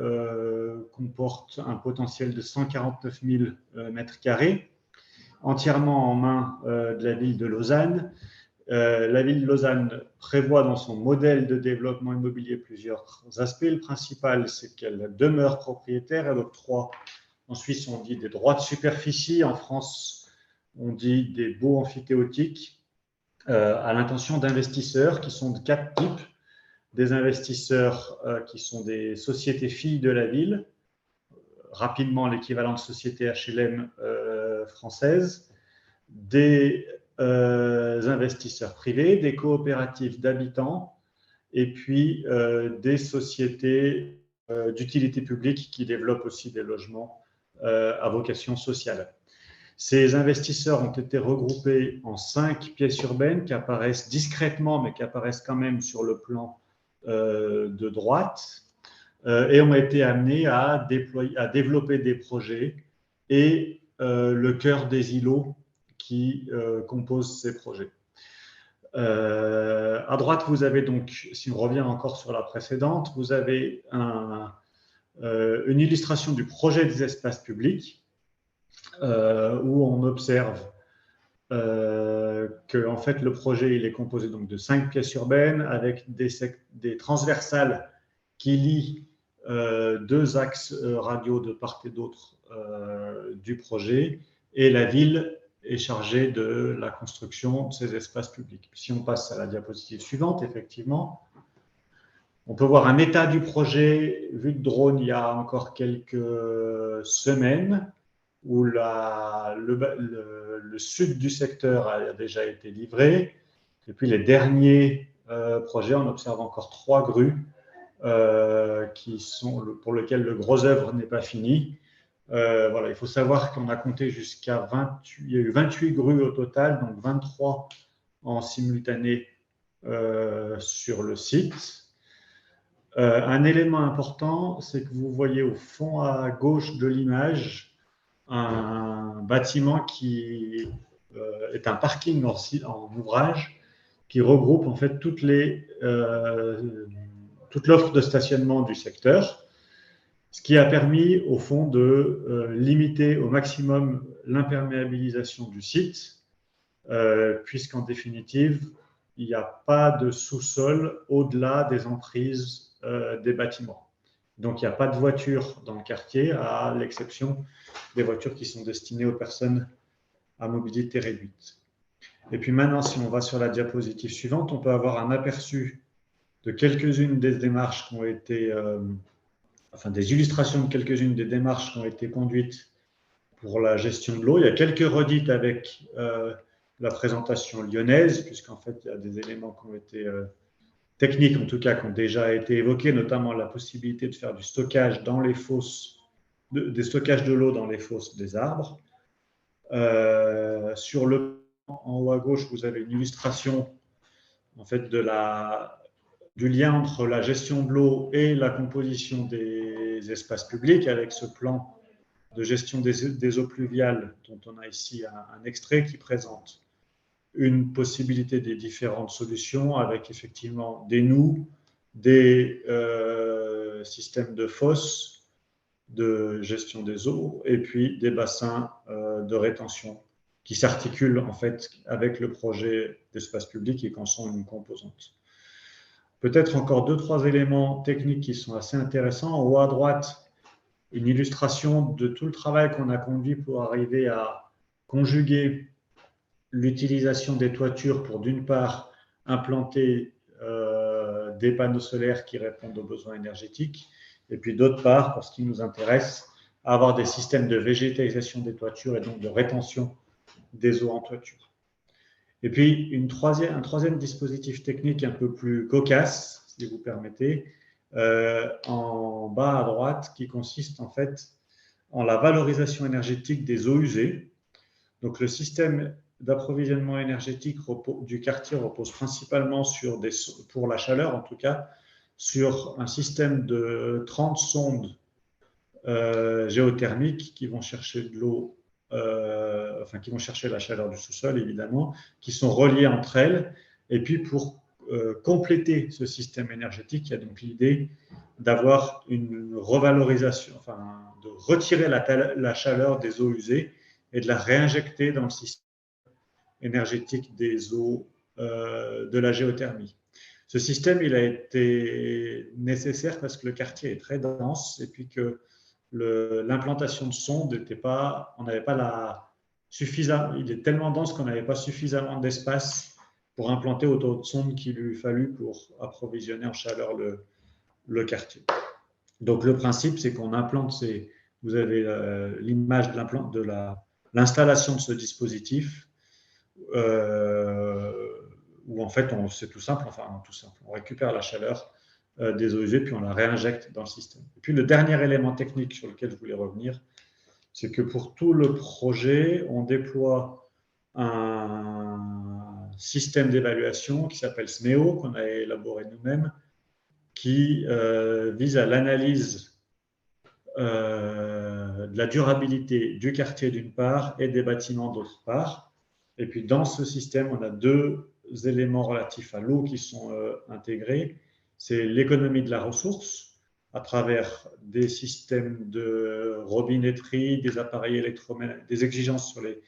comporte un potentiel de 149 000 mètres carrés, entièrement en main de la ville de Lausanne. La ville de Lausanne prévoit dans son modèle de développement immobilier plusieurs aspects. Le principal, c'est qu'elle demeure propriétaire. Elle octroie, en Suisse, on dit des droits de superficie. En France, on dit des baux amphithéotiques à l'intention d'investisseurs qui sont de 4 types. Des investisseurs qui sont des sociétés filles de la ville, rapidement l'équivalent de société HLM française, des investisseurs privés, des coopératives d'habitants et puis des sociétés d'utilité publique qui développent aussi des logements à vocation sociale. Ces investisseurs ont été regroupés en 5 pièces urbaines qui apparaissent discrètement mais qui apparaissent quand même sur le plan de droite et ont été amenés à développer des projets et le cœur des îlots qui composent ces projets. À droite, vous avez donc, si on revient encore sur la précédente, vous avez une illustration du projet des espaces publics où on observe que en fait, le projet il est composé donc, de 5 pièces urbaines avec des transversales qui lient 2 axes radiaux de part et d'autre du projet, et la ville est chargée de la construction de ces espaces publics. Si on passe à la diapositive suivante, effectivement, on peut voir un état du projet vu de drone il y a encore quelques semaines, où le sud du secteur a déjà été livré. Et puis les derniers projets, on observe encore 3 grues pour lesquelles le gros œuvre n'est pas fini. Voilà, il faut savoir qu'on a compté jusqu'à 28, il y a eu 28 grues au total, donc 23 en simultané sur le site. Un élément important, c'est que vous voyez au fond à gauche de l'image un bâtiment qui est un parking en ouvrage qui regroupe en fait toute l'offre de stationnement du secteur, ce qui a permis au fond de limiter au maximum l'imperméabilisation du site, puisqu'en définitive, il n'y a pas de sous-sol au-delà des emprises des bâtiments. Donc, il n'y a pas de voitures dans le quartier, à l'exception des voitures qui sont destinées aux personnes à mobilité réduite. Et puis maintenant, si on va sur la diapositive suivante, on peut avoir un aperçu de quelques-unes des démarches qui ont été, des illustrations de quelques-unes des démarches qui ont été conduites pour la gestion de l'eau. Il y a quelques redites avec la présentation lyonnaise, puisqu'en fait, il y a des éléments qui ont été techniques, en tout cas, qui ont déjà été évoqués, notamment la possibilité de faire du stockage dans les fosses, des stockages de l'eau dans les fosses des arbres. Sur le plan en haut à gauche, vous avez une illustration en fait, du lien entre la gestion de l'eau et la composition des espaces publics, avec ce plan de gestion des eaux pluviales, dont on a ici un extrait qui présente une possibilité des différentes solutions, avec effectivement des noues, des systèmes de fosses, de gestion des eaux, et puis des bassins de rétention qui s'articulent en fait avec le projet d'espace public et qu'en sont une composante. Peut-être encore 2-3 éléments techniques qui sont assez intéressants. En haut à droite, une illustration de tout le travail qu'on a conduit pour arriver à conjuguer l'utilisation des toitures pour, d'une part, implanter des panneaux solaires qui répondent aux besoins énergétiques, et puis d'autre part, pour ce qui nous intéresse, avoir des systèmes de végétalisation des toitures et donc de rétention des eaux en toiture. Et puis, un troisième dispositif technique un peu plus cocasse, si vous permettez, en bas à droite, qui consiste en fait en la valorisation énergétique des eaux usées. Donc, le système d'approvisionnement énergétique du quartier repose principalement pour la chaleur en tout cas, sur un système de 30 sondes géothermiques qui vont chercher de l'eau, qui vont chercher la chaleur du sous-sol évidemment, qui sont reliées entre elles. Et puis pour compléter ce système énergétique, il y a donc l'idée d'avoir une revalorisation, de retirer la chaleur des eaux usées et de la réinjecter dans le système énergétique des eaux de la géothermie. Ce système, il a été nécessaire parce que le quartier est très dense et puis que l'implantation de sondes n'était pas, on n'avait pas il est tellement dense qu'on n'avait pas suffisamment d'espace pour implanter autant de sondes qu'il lui fallut pour approvisionner en chaleur le quartier. Donc le principe, c'est qu'on implante vous avez l'image de l'installation de ce dispositif où en fait, c'est tout simple, on récupère la chaleur des eaux usées puis on la réinjecte dans le système. Et puis le dernier élément technique sur lequel je voulais revenir, c'est que pour tout le projet, on déploie un système d'évaluation qui s'appelle SMEO, qu'on a élaboré nous-mêmes, qui vise à l'analyse de la durabilité du quartier d'une part et des bâtiments d'autre part. Et puis dans ce système, on a 2 éléments relatifs à l'eau qui sont intégrés. C'est l'économie de la ressource à travers des systèmes de robinetterie, des exigences sur les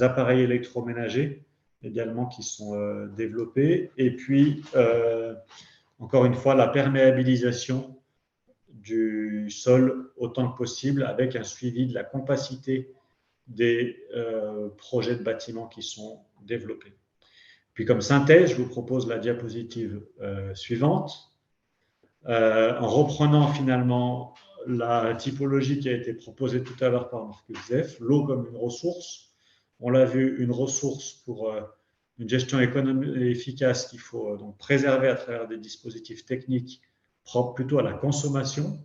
appareils électroménagers également qui sont développés. Et puis, encore une fois, la perméabilisation du sol autant que possible avec un suivi de la compacité des projets de bâtiments qui sont développés. Puis comme synthèse, je vous propose la diapositive suivante. En reprenant finalement la typologie qui a été proposée tout à l'heure par Marcus Zeff, l'eau comme une ressource. On l'a vu, une ressource pour une gestion économique et efficace qu'il faut donc préserver à travers des dispositifs techniques propres plutôt à la consommation.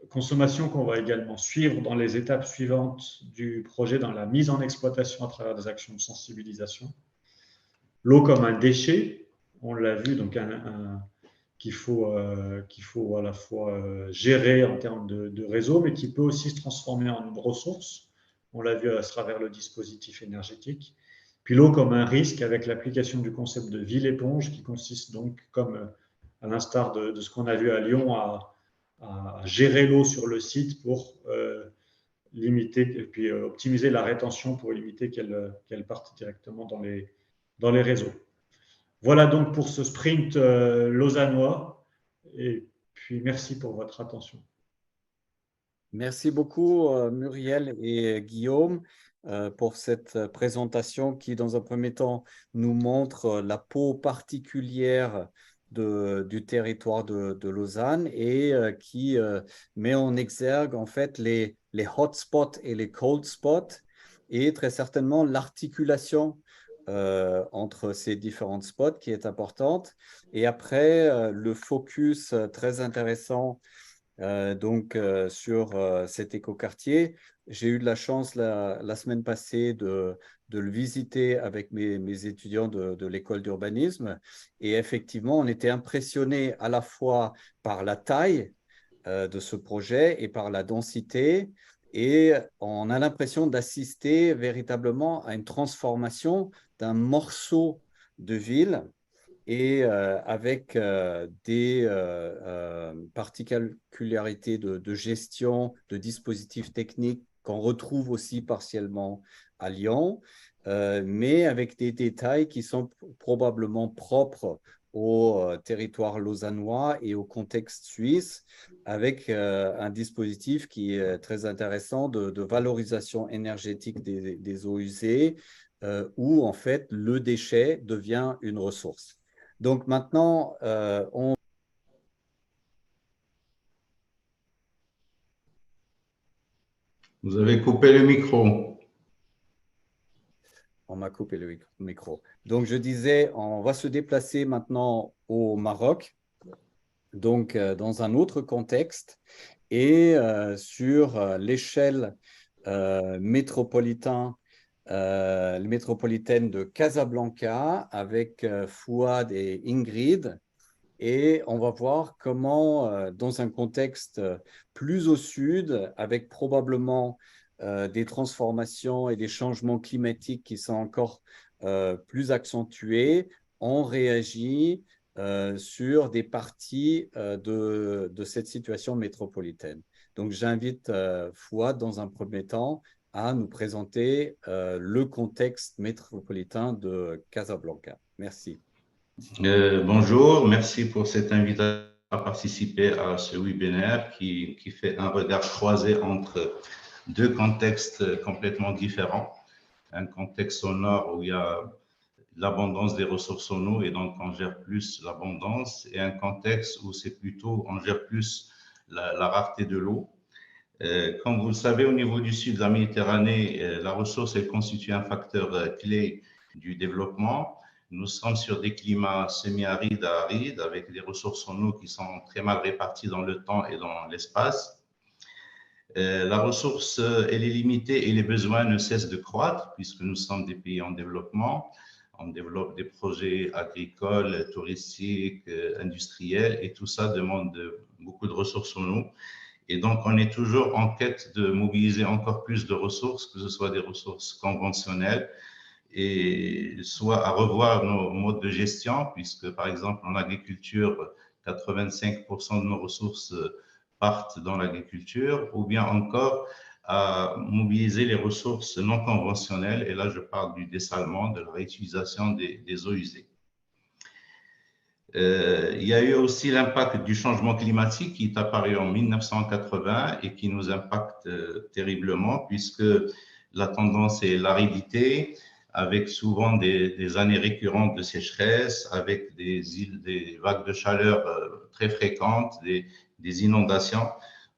Consommation qu'on va également suivre dans les étapes suivantes du projet, dans la mise en exploitation à travers des actions de sensibilisation. L'eau comme un déchet, on l'a vu, donc qu'il faut à la fois gérer en termes de réseau, mais qui peut aussi se transformer en une ressource. On l'a vu à travers le dispositif énergétique. Puis l'eau comme un risque avec l'application du concept de ville-éponge, qui consiste donc, comme à l'instar de ce qu'on a vu à Lyon, à gérer l'eau sur le site pour limiter et puis optimiser la rétention pour éviter qu'elle parte directement dans les réseaux. Voilà donc pour ce sprint lausannois. Et puis merci pour votre attention. Merci beaucoup Muriel et Guillaume pour cette présentation qui, dans un premier temps, nous montre la peau particulière du territoire de Lausanne et qui met en exergue en fait les hotspots et les cold spots et très certainement l'articulation entre ces différents spots qui est importante. Et après, le focus très intéressant sur cet écoquartier. J'ai eu de la chance la semaine passée de le visiter avec mes étudiants de l'école d'urbanisme. Et effectivement, on était impressionnés à la fois par la taille de ce projet et par la densité. Et on a l'impression d'assister véritablement à une transformation d'un morceau de ville et avec des particularités de gestion, de dispositifs techniques qu'on retrouve aussi partiellement à Lyon, mais avec des détails qui sont probablement propres au territoire lausannois et au contexte suisse, avec un dispositif qui est très intéressant de valorisation énergétique des eaux usées, où en fait le déchet devient une ressource. Donc maintenant, Vous avez coupé le micro. On m'a coupé le micro. Donc je disais, on va se déplacer maintenant au Maroc, donc dans un autre contexte et sur l'échelle métropolitaine de Casablanca avec Fouad et Ingrid. Et on va voir comment, dans un contexte plus au sud, avec probablement des transformations et des changements climatiques qui sont encore plus accentués, on réagit sur des parties de cette situation métropolitaine. Donc, j'invite Fouad, dans un premier temps, à nous présenter le contexte métropolitain de Casablanca. Merci. Bonjour, merci pour cette invitation à participer à ce webinaire qui fait un regard croisé entre deux contextes complètement différents. Un contexte au nord où il y a l'abondance des ressources en eau et donc on gère plus l'abondance, et un contexte où c'est plutôt on gère plus la rareté de l'eau. Comme vous le savez, au niveau du sud de la Méditerranée, la ressource elle constitue un facteur clé du développement. Nous sommes sur des climats semi-arides à arides, avec des ressources en eau qui sont très mal réparties dans le temps et dans l'espace. La ressource, elle est limitée et les besoins ne cessent de croître, puisque nous sommes des pays en développement. On développe des projets agricoles, touristiques, industriels, et tout ça demande beaucoup de ressources en eau. Et donc, on est toujours en quête de mobiliser encore plus de ressources, que ce soit des ressources conventionnelles, et soit à revoir nos modes de gestion, puisque par exemple en agriculture, 85% de nos ressources partent dans l'agriculture, ou bien encore à mobiliser les ressources non conventionnelles, et là je parle du dessalement, de la réutilisation des eaux usées. Il y a eu aussi l'impact du changement climatique qui est apparu en 1980 et qui nous impacte terriblement, puisque la tendance est l'aridité, avec souvent des années récurrentes de sécheresse, avec des vagues de chaleur très fréquentes, des inondations.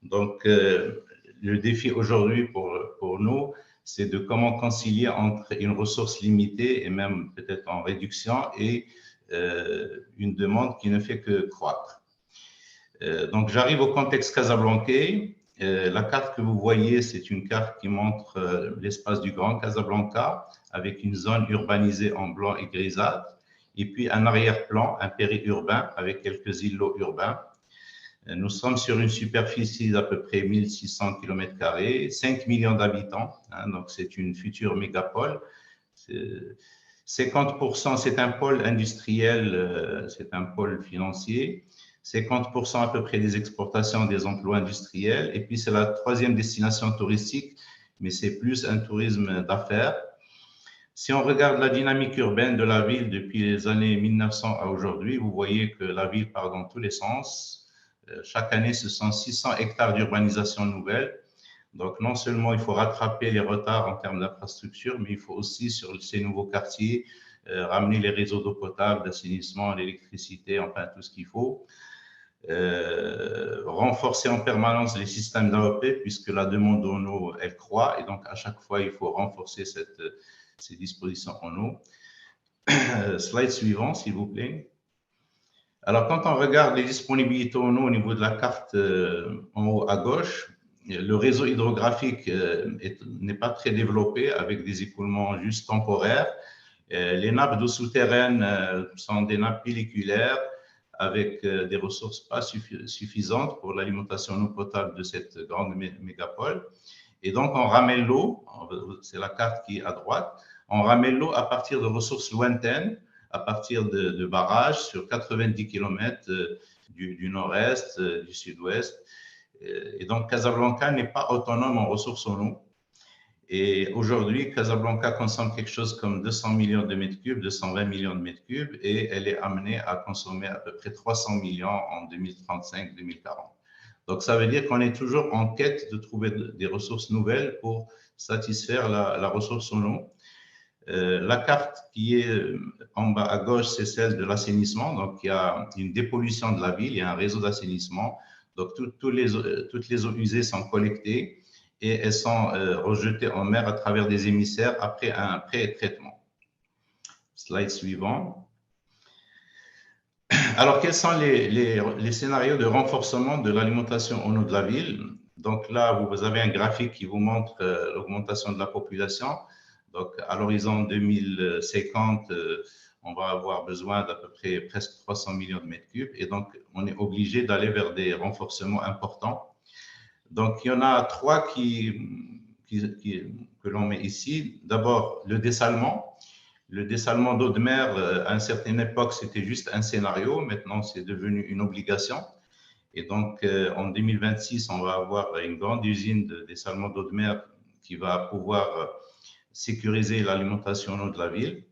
Donc, le défi aujourd'hui pour nous, c'est de comment concilier entre une ressource limitée et même peut-être en réduction et une demande qui ne fait que croître. Donc, j'arrive au contexte casablancais. La carte que vous voyez, c'est une carte qui montre l'espace du Grand Casablanca avec une zone urbanisée en blanc et grisâtre, et puis un arrière-plan, un périurbain avec quelques îlots urbains. Nous sommes sur une superficie d'à peu près 1600 km², 5 millions d'habitants, hein, donc c'est une future mégapole. 50%, c'est un pôle industriel, c'est un pôle financier. 50% à peu près des exportations des emplois industriels. Et puis, c'est la troisième destination touristique, mais c'est plus un tourisme d'affaires. Si on regarde la dynamique urbaine de la ville depuis les années 1900 à aujourd'hui, vous voyez que la ville part dans tous les sens. Chaque année, ce sont 600 hectares d'urbanisation nouvelle. Donc, non seulement il faut rattraper les retards en termes d'infrastructure, mais il faut aussi, sur ces nouveaux quartiers, ramener les réseaux d'eau potable, d'assainissement, l'électricité, enfin tout ce qu'il faut. Renforcer en permanence les systèmes d'AOP, puisque la demande en eau, elle croît, et donc à chaque fois, il faut renforcer ces dispositions en eau. Slide suivant, s'il vous plaît. Alors, quand on regarde les disponibilités en eau au niveau de la carte en haut à gauche, le réseau hydrographique n'est pas très développé avec des écoulements juste temporaires. Les nappes d'eau souterraines sont des nappes pelliculaires avec des ressources pas suffisantes pour l'alimentation en eau potable de cette grande mégapole. Et donc, on ramène l'eau, c'est la carte qui est à droite, on ramène l'eau à partir de ressources lointaines, à partir de barrages sur 90 km du nord-est, du sud-ouest. Et donc, Casablanca n'est pas autonome en ressources en eau. Et aujourd'hui, Casablanca consomme quelque chose comme 200 millions de mètres cubes, 220 millions de mètres cubes, et elle est amenée à consommer à peu près 300 millions en 2035-2040. Donc, ça veut dire qu'on est toujours en quête de trouver des ressources nouvelles pour satisfaire la ressource en eau. La carte qui est en bas à gauche, c'est celle de l'assainissement. Donc, il y a une dépollution de la ville, il y a un réseau d'assainissement. Donc, toutes les eaux usées sont collectées et elles sont rejetées en mer à travers des émissaires après un pré-traitement. Slide suivant. Alors, quels sont les scénarios de renforcement de l'alimentation en eau de la ville? Donc là, vous avez un graphique qui vous montre l'augmentation de la population. Donc, à l'horizon 2050, on va avoir besoin d'à peu près presque 300 millions de mètres cubes. Et donc, on est obligé d'aller vers des renforcements importants. Donc, il y en a trois que l'on met ici. D'abord, le dessalement. Le dessalement d'eau de mer, à une certaine époque, c'était juste un scénario. Maintenant, c'est devenu une obligation. Et donc, en 2026, on va avoir une grande usine de dessalement d'eau de mer qui va pouvoir sécuriser l'alimentation en eau de la ville.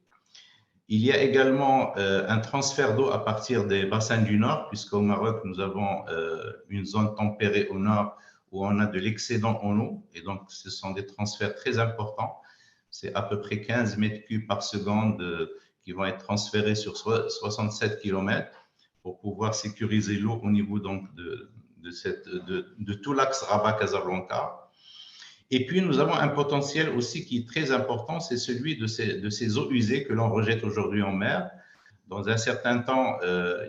Il y a également un transfert d'eau à partir des bassins du Nord, puisqu'au Maroc, nous avons une zone tempérée au Nord où on a de l'excédent en eau. Et donc, ce sont des transferts très importants. C'est à peu près 15 mètres cubes par seconde qui vont être transférés sur 67 km pour pouvoir sécuriser l'eau au niveau donc, de tout l'axe Rabat-Casablanca. Et puis, nous avons un potentiel aussi qui est très important, c'est celui de ces eaux usées que l'on rejette aujourd'hui en mer. Dans un certain temps,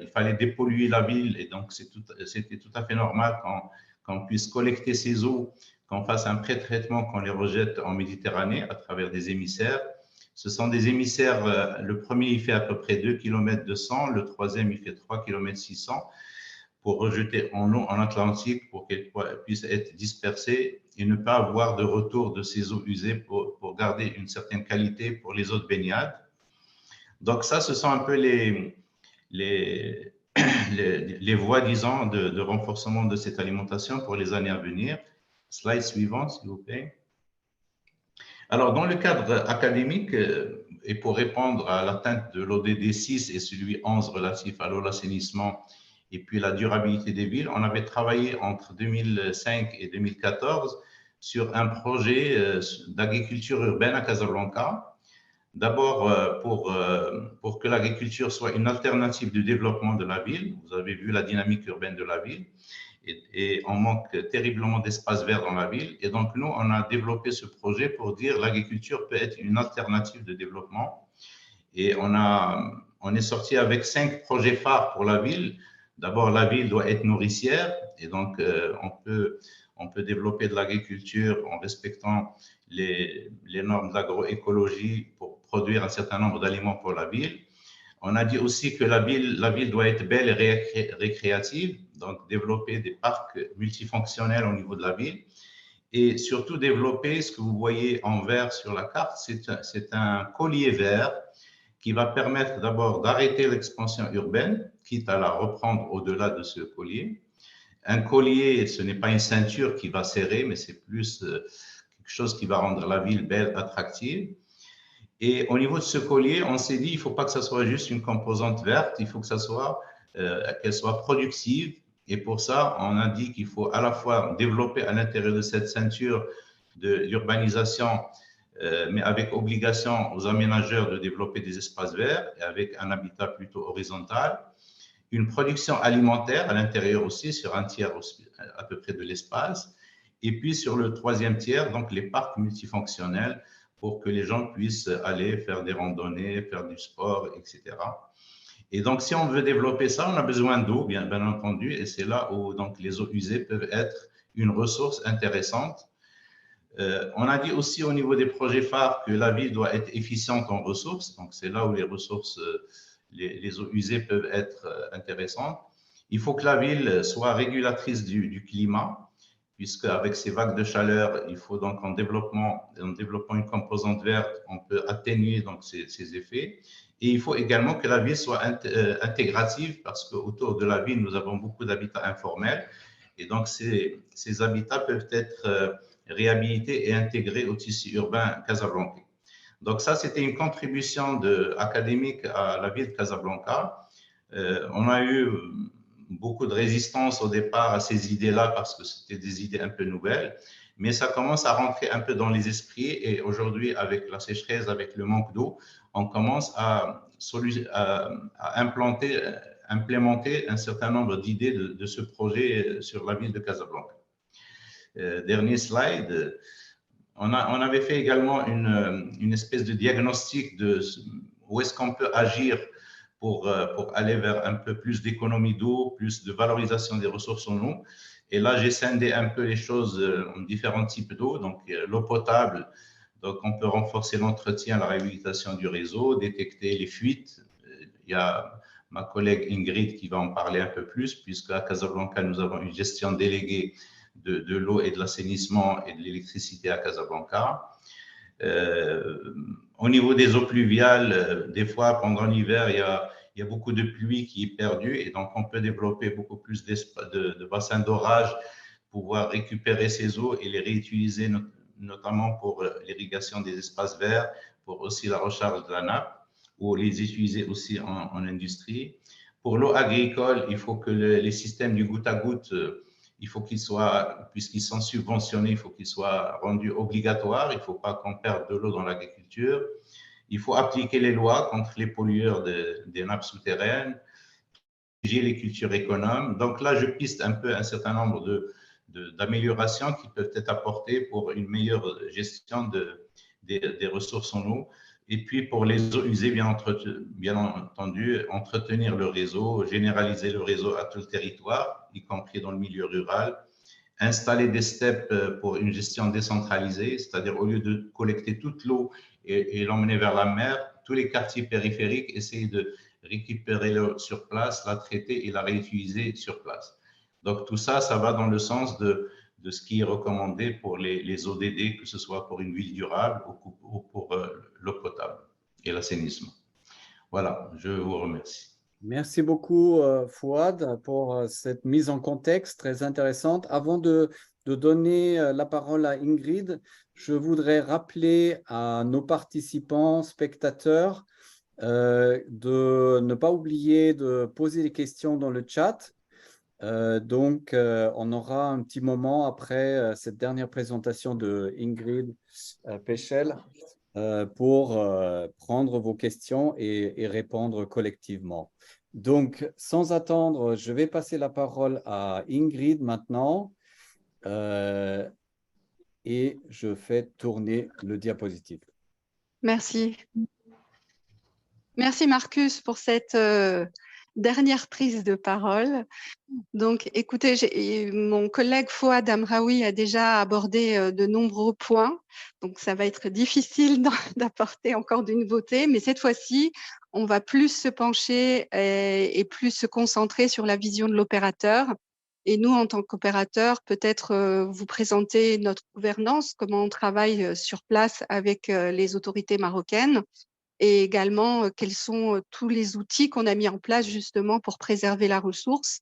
il fallait dépolluer la ville et donc c'était tout à fait normal qu'on puisse collecter ces eaux, qu'on fasse un pré-traitement, qu'on les rejette en Méditerranée à travers des émissaires. Ce sont des émissaires, le premier, il fait à peu près 2 km 200, le troisième, il fait 3 km 600 pour rejeter en eau en Atlantique pour qu'elles puissent être dispersées et ne pas avoir de retour de ces eaux usées pour garder une certaine qualité pour les eaux de baignade. Donc ça, ce sont un peu les voies, disons, de renforcement de cette alimentation pour les années à venir. Slide suivante, s'il vous plaît. Alors, dans le cadre académique, et pour répondre à l'atteinte de l'ODD 6 et celui 11 relatif à l'eau, l'assainissement et puis la durabilité des villes, on avait travaillé entre 2005 et 2014 sur un projet d'agriculture urbaine à Casablanca. D'abord, pour que l'agriculture soit une alternative du développement de la ville. Vous avez vu la dynamique urbaine de la ville. Et on manque terriblement d'espace vert dans la ville. Et donc, nous, on a développé ce projet pour dire l'agriculture peut être une alternative de développement. Et on est sorti avec 5 projets phares pour la ville. D'abord, la ville doit être nourricière. Et donc, on peut développer de l'agriculture en respectant les normes d'agroécologie pour produire un certain nombre d'aliments pour la ville. On a dit aussi que la ville doit être belle et récréative, donc développer des parcs multifonctionnels au niveau de la ville et surtout développer ce que vous voyez en vert sur la carte, c'est un collier vert qui va permettre d'abord d'arrêter l'expansion urbaine, quitte à la reprendre au-delà de ce collier. Un collier, ce n'est pas une ceinture qui va serrer, mais c'est plus quelque chose qui va rendre la ville belle, attractive. Et au niveau de ce collier, on s'est dit, il ne faut pas que ça soit juste une composante verte, il faut que qu'elle soit productive. Et pour ça, on a dit qu'il faut à la fois développer à l'intérieur de cette ceinture de l'urbanisation, mais avec obligation aux aménageurs de développer des espaces verts et avec un habitat plutôt horizontal. Une production alimentaire à l'intérieur aussi, sur un tiers à peu près de l'espace. Et puis sur le troisième tiers, donc les parcs multifonctionnels, pour que les gens puissent aller faire des randonnées, faire du sport, etc. Et donc, si on veut développer ça, on a besoin d'eau, bien entendu, et c'est là où donc, les eaux usées peuvent être une ressource intéressante. On a dit aussi au niveau des projets phares que la ville doit être efficiente en ressources, donc c'est là où les ressources, les eaux usées peuvent être intéressantes. Il faut que la ville soit régulatrice du climat, puisque avec ces vagues de chaleur, il faut donc en développant une composante verte, on peut atténuer donc ces effets. Et il faut également que la ville soit intégrative, parce qu'autour de la ville, nous avons beaucoup d'habitats informels. Et donc, ces habitats peuvent être réhabilités et intégrés au tissu urbain casablancais. Donc, ça, c'était une contribution académique à la ville de Casablanca. On a eu beaucoup de résistance au départ à ces idées-là parce que c'était des idées un peu nouvelles, mais ça commence à rentrer un peu dans les esprits et aujourd'hui, avec la sécheresse, avec le manque d'eau, on commence à implémenter un certain nombre d'idées de ce projet sur la ville de Casablanca. Dernier slide. On avait fait également une espèce de diagnostic de où est-ce qu'on peut agir pour aller vers un peu plus d'économie d'eau, plus de valorisation des ressources en eau. Et là, j'ai scindé un peu les choses en différents types d'eau. Donc, l'eau potable, donc on peut renforcer l'entretien, la réhabilitation du réseau, détecter les fuites. Il y a ma collègue Ingrid qui va en parler un peu plus, puisqu'à Casablanca, nous avons une gestion déléguée de l'eau et de l'assainissement et de l'électricité à Casablanca. Au niveau des eaux pluviales, des fois, pendant l'hiver, il y a beaucoup de pluie qui est perdue et donc on peut développer beaucoup plus de bassins d'orage, pouvoir récupérer ces eaux et les réutiliser notamment pour l'irrigation des espaces verts, pour aussi la recharge de la nappe ou les utiliser aussi en industrie. Pour l'eau agricole, il faut que les systèmes du goutte à goutte, il faut qu'ils soient, puisqu'ils sont subventionnés, il faut qu'ils soient rendus obligatoires. Il ne faut pas qu'on perde de l'eau dans l'agriculture. Il faut appliquer les lois contre les pollueurs des nappes souterraines, les cultures économes. Donc là, je piste un peu un certain nombre d'améliorations qui peuvent être apportées pour une meilleure gestion des ressources en eau. Et puis pour les eaux usées, bien entendu, entretenir le réseau, généraliser le réseau à tout le territoire, y compris dans le milieu rural, installer des steppes pour une gestion décentralisée, c'est-à-dire au lieu de collecter toute l'eau et l'emmener vers la mer, tous les quartiers périphériques essayent de récupérer l'eau sur place, la traiter et la réutiliser sur place. Donc tout ça, ça va dans le sens de ce qui est recommandé pour les ODD, que ce soit pour une ville durable ou pour l'eau potable et l'assainissement. Voilà, je vous remercie. Merci beaucoup, Fouad, pour cette mise en contexte très intéressante. Avant de de donner la parole à Ingrid, je voudrais rappeler à nos participants, spectateurs, de ne pas oublier de poser des questions dans le chat. On aura un petit moment après cette dernière présentation de Ingrid Péchel pour prendre vos questions et répondre collectivement. Donc, sans attendre, je vais passer la parole à Ingrid maintenant et je fais tourner le diapositive. Merci. Merci Marcus pour cette dernière prise de parole. Donc, écoutez, mon collègue Fouad Amraoui a déjà abordé de nombreux points. Donc, ça va être difficile d'apporter encore de nouveautés, mais cette fois-ci, on va plus se pencher et plus se concentrer sur la vision de l'opérateur. Et nous, en tant qu'opérateur, peut-être vous présenter notre gouvernance, comment on travaille sur place avec les autorités marocaines, et également quels sont tous les outils qu'on a mis en place justement pour préserver la ressource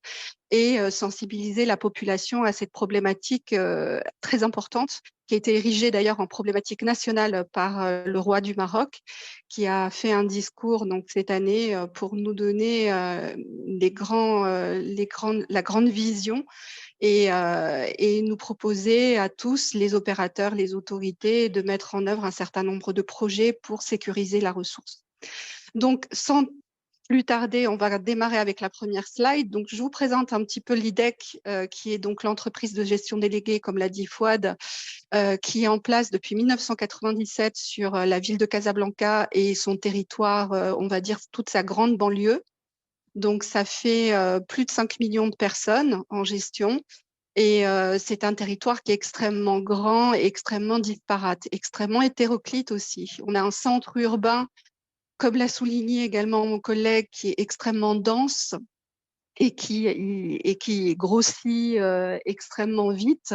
et sensibiliser la population à cette problématique très importante qui a été érigée d'ailleurs en problématique nationale par le roi du Maroc, qui a fait un discours donc cette année pour nous donner la grande vision et nous proposer à tous, les opérateurs, les autorités, de mettre en œuvre un certain nombre de projets pour sécuriser la ressource. Donc, sans plus tarder, on va démarrer avec la première slide. Donc, je vous présente un petit peu l'IDEC, qui est donc l'entreprise de gestion déléguée, comme l'a dit Fouad, qui est en place depuis 1997 sur la ville de Casablanca et son territoire, on va dire toute sa grande banlieue. Donc, ça fait plus de 5 millions de personnes en gestion. Et c'est un territoire qui est extrêmement grand et extrêmement disparate, extrêmement hétéroclite aussi. On a un centre urbain, comme l'a souligné également mon collègue, qui est extrêmement dense et qui grossit extrêmement vite.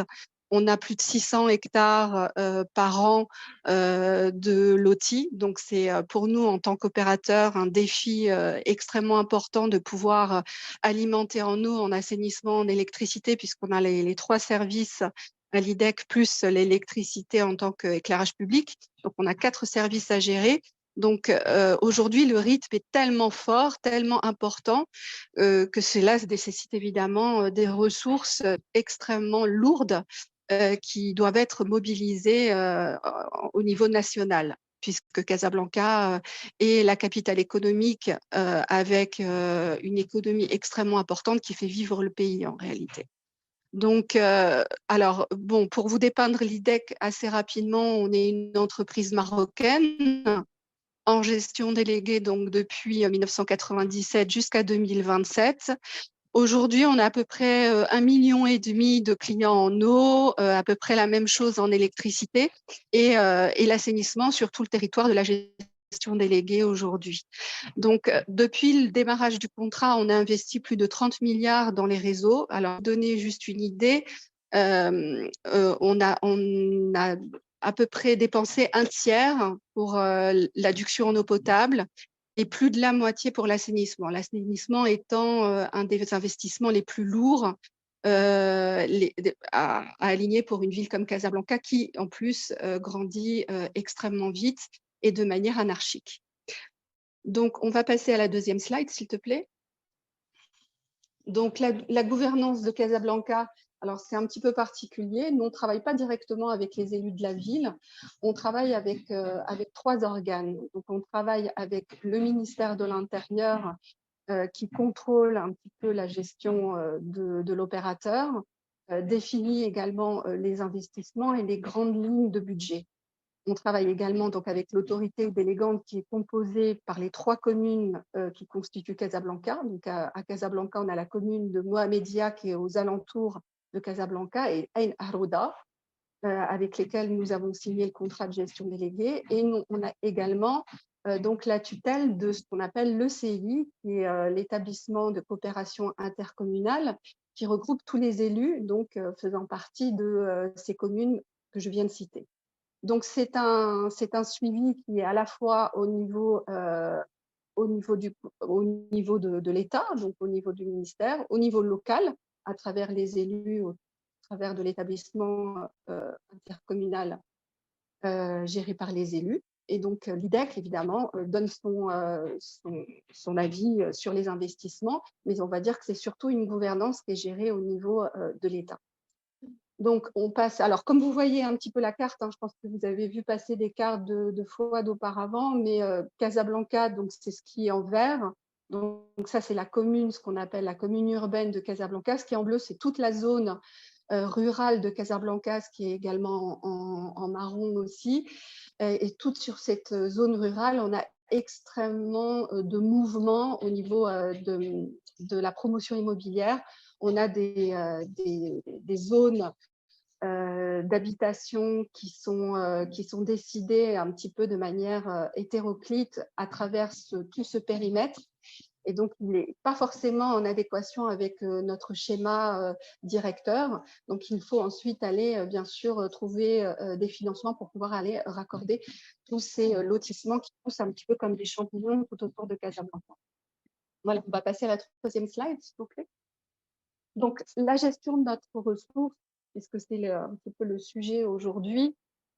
On a plus de 600 hectares par an de lotis. Donc, c'est pour nous, en tant qu'opérateurs, un défi extrêmement important de pouvoir alimenter en eau, en assainissement, en électricité, puisqu'on a les 3 services à l'IDEC, plus l'électricité en tant qu'éclairage public. Donc, on a 4 services à gérer. Donc, aujourd'hui, le rythme est tellement fort, tellement important, que cela nécessite évidemment des ressources extrêmement lourdes qui doivent être mobilisées au niveau national, puisque Casablanca est la capitale économique avec une économie extrêmement importante qui fait vivre le pays en réalité. Donc, alors, bon, pour vous dépeindre l'IDEC assez rapidement, on est une entreprise marocaine en gestion déléguée donc depuis 1997 jusqu'à 2027. Aujourd'hui, on a à peu près 1,5 million de clients en eau, à peu près la même chose en électricité et l'assainissement sur tout le territoire de la gestion déléguée aujourd'hui. Donc, depuis le démarrage du contrat, on a investi plus de 30 milliards dans les réseaux. Alors, pour donner juste une idée, on a à peu près dépensé un tiers pour l'adduction en eau potable et plus de la moitié pour l'assainissement. L'assainissement étant un des investissements les plus lourds à aligner pour une ville comme Casablanca qui, en plus, grandit extrêmement vite et de manière anarchique. Donc, on va passer à la deuxième slide, s'il te plaît. Donc, la gouvernance de Casablanca, alors c'est un petit peu particulier. Nous, on ne travaille pas directement avec les élus de la ville. On travaille avec 3 organes. Donc, on travaille avec le ministère de l'Intérieur qui contrôle un petit peu la gestion de l'opérateur, définit également les investissements et les grandes lignes de budget. On travaille également donc avec l'autorité délégante qui est composée par les 3 communes qui constituent Casablanca. Donc à Casablanca, on a la commune de Mohamedia qui est aux alentours de Casablanca et Ain Arouda, avec lesquels nous avons signé le contrat de gestion déléguée. Et on a également donc la tutelle de ce qu'on appelle l'ECI, qui est l'établissement de coopération intercommunale, qui regroupe tous les élus, donc faisant partie de ces communes que je viens de citer. Donc, c'est un suivi qui est à la fois au niveau de l'État, donc au niveau du ministère, au niveau local, à travers les élus au travers de l'établissement intercommunal géré par les élus. Et donc, l'IDEC, évidemment, donne son avis sur les investissements, mais on va dire que c'est surtout une gouvernance qui est gérée au niveau de l'État. Donc, on passe… Alors, comme vous voyez un petit peu la carte, hein, je pense que vous avez vu passer des cartes de FOAD auparavant, mais Casablanca, donc c'est ce qui est en vert. Donc ça, c'est la commune, ce qu'on appelle la commune urbaine de Casablanca. Ce qui est en bleu, c'est toute la zone rurale de Casablanca, ce qui est également en marron aussi. Et toute sur cette zone rurale, on a extrêmement de mouvements au niveau de la promotion immobilière. On a des zones d'habitation qui sont décidées un petit peu de manière hétéroclite à travers tout ce périmètre. Et donc, il n'est pas forcément en adéquation avec notre schéma directeur. Donc, il faut ensuite aller, bien sûr, trouver des financements pour pouvoir aller raccorder tous ces lotissements qui poussent un petit peu comme des champignons tout autour de Casablanca. Voilà, on va passer à la troisième slide, s'il vous plaît. Donc, la gestion de notre ressource, puisque c'est un petit peu le sujet aujourd'hui.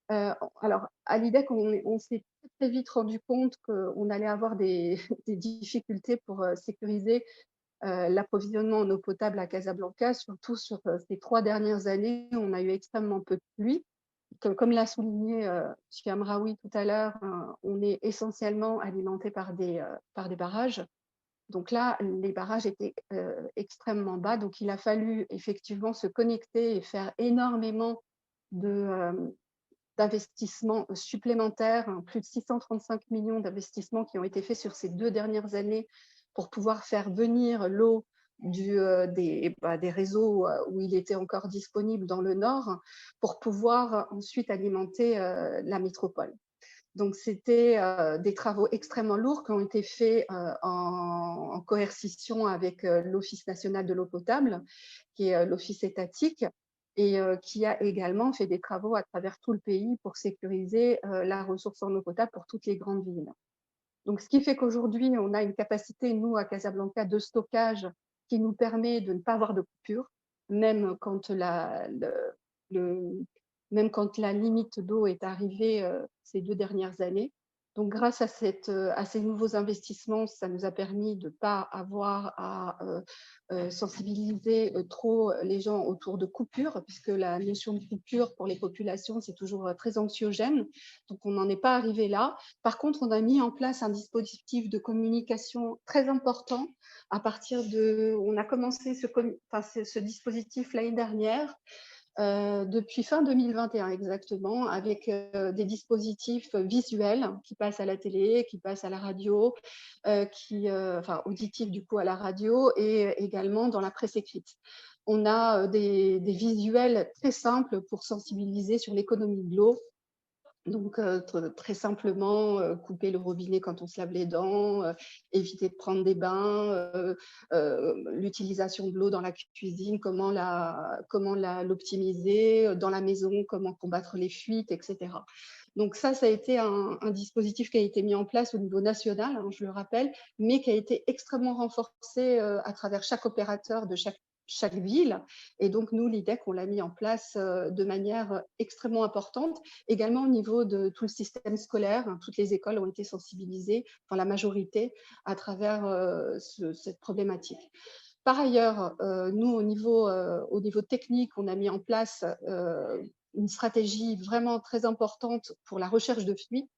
Alors, à l'IDEC, on s'est très vite rendu compte qu'on allait avoir des difficultés pour sécuriser l'approvisionnement en eau potable à Casablanca, surtout sur ces 3 dernières années, on a eu extrêmement peu de pluie. Comme l'a souligné M. Amraoui tout à l'heure, on est essentiellement alimenté par des barrages. Donc là, les barrages étaient extrêmement bas, donc il a fallu effectivement se connecter et faire énormément d'investissements supplémentaires, plus de 635 millions d'investissements qui ont été faits sur ces 2 dernières années pour pouvoir faire venir l'eau des réseaux où il était encore disponible dans le nord, pour pouvoir ensuite alimenter la métropole. Donc, c'était des travaux extrêmement lourds qui ont été faits en coercition avec l'Office national de l'eau potable, qui est l'office étatique, et qui a également fait des travaux à travers tout le pays pour sécuriser la ressource en eau potable pour toutes les grandes villes. Donc, ce qui fait qu'aujourd'hui, on a une capacité, nous, à Casablanca, de stockage qui nous permet de ne pas avoir de coupure, même quand même quand la limite d'eau est arrivée ces 2 dernières années. Donc, grâce à ces nouveaux investissements, ça nous a permis de ne pas avoir à sensibiliser trop les gens autour de coupures, puisque la notion de coupure pour les populations, c'est toujours très anxiogène. Donc, on n'en est pas arrivé là. Par contre, on a mis en place un dispositif de communication très important à partir de… On a commencé ce dispositif l'année dernière, depuis fin 2021 exactement, avec des dispositifs visuels qui passent à la télé, qui passent à la radio, auditifs du coup à la radio et également dans la presse écrite. On a des visuels très simples pour sensibiliser sur l'économie de l'eau. Donc, très simplement, couper le robinet quand on se lave les dents, éviter de prendre des bains, l'utilisation de l'eau dans la cuisine, comment l'optimiser, dans la maison, comment combattre les fuites, etc. Donc ça a été un dispositif qui a été mis en place au niveau national, hein, je le rappelle, mais qui a été extrêmement renforcé à travers chaque opérateur de chaque ville. Et donc, nous, l'IDEC, on l'a mis en place de manière extrêmement importante. Également au niveau de tout le système scolaire, hein, toutes les écoles ont été sensibilisées, enfin la majorité, à travers cette problématique. Par ailleurs, nous, au niveau technique, on a mis en place une stratégie vraiment très importante pour la recherche de fuites,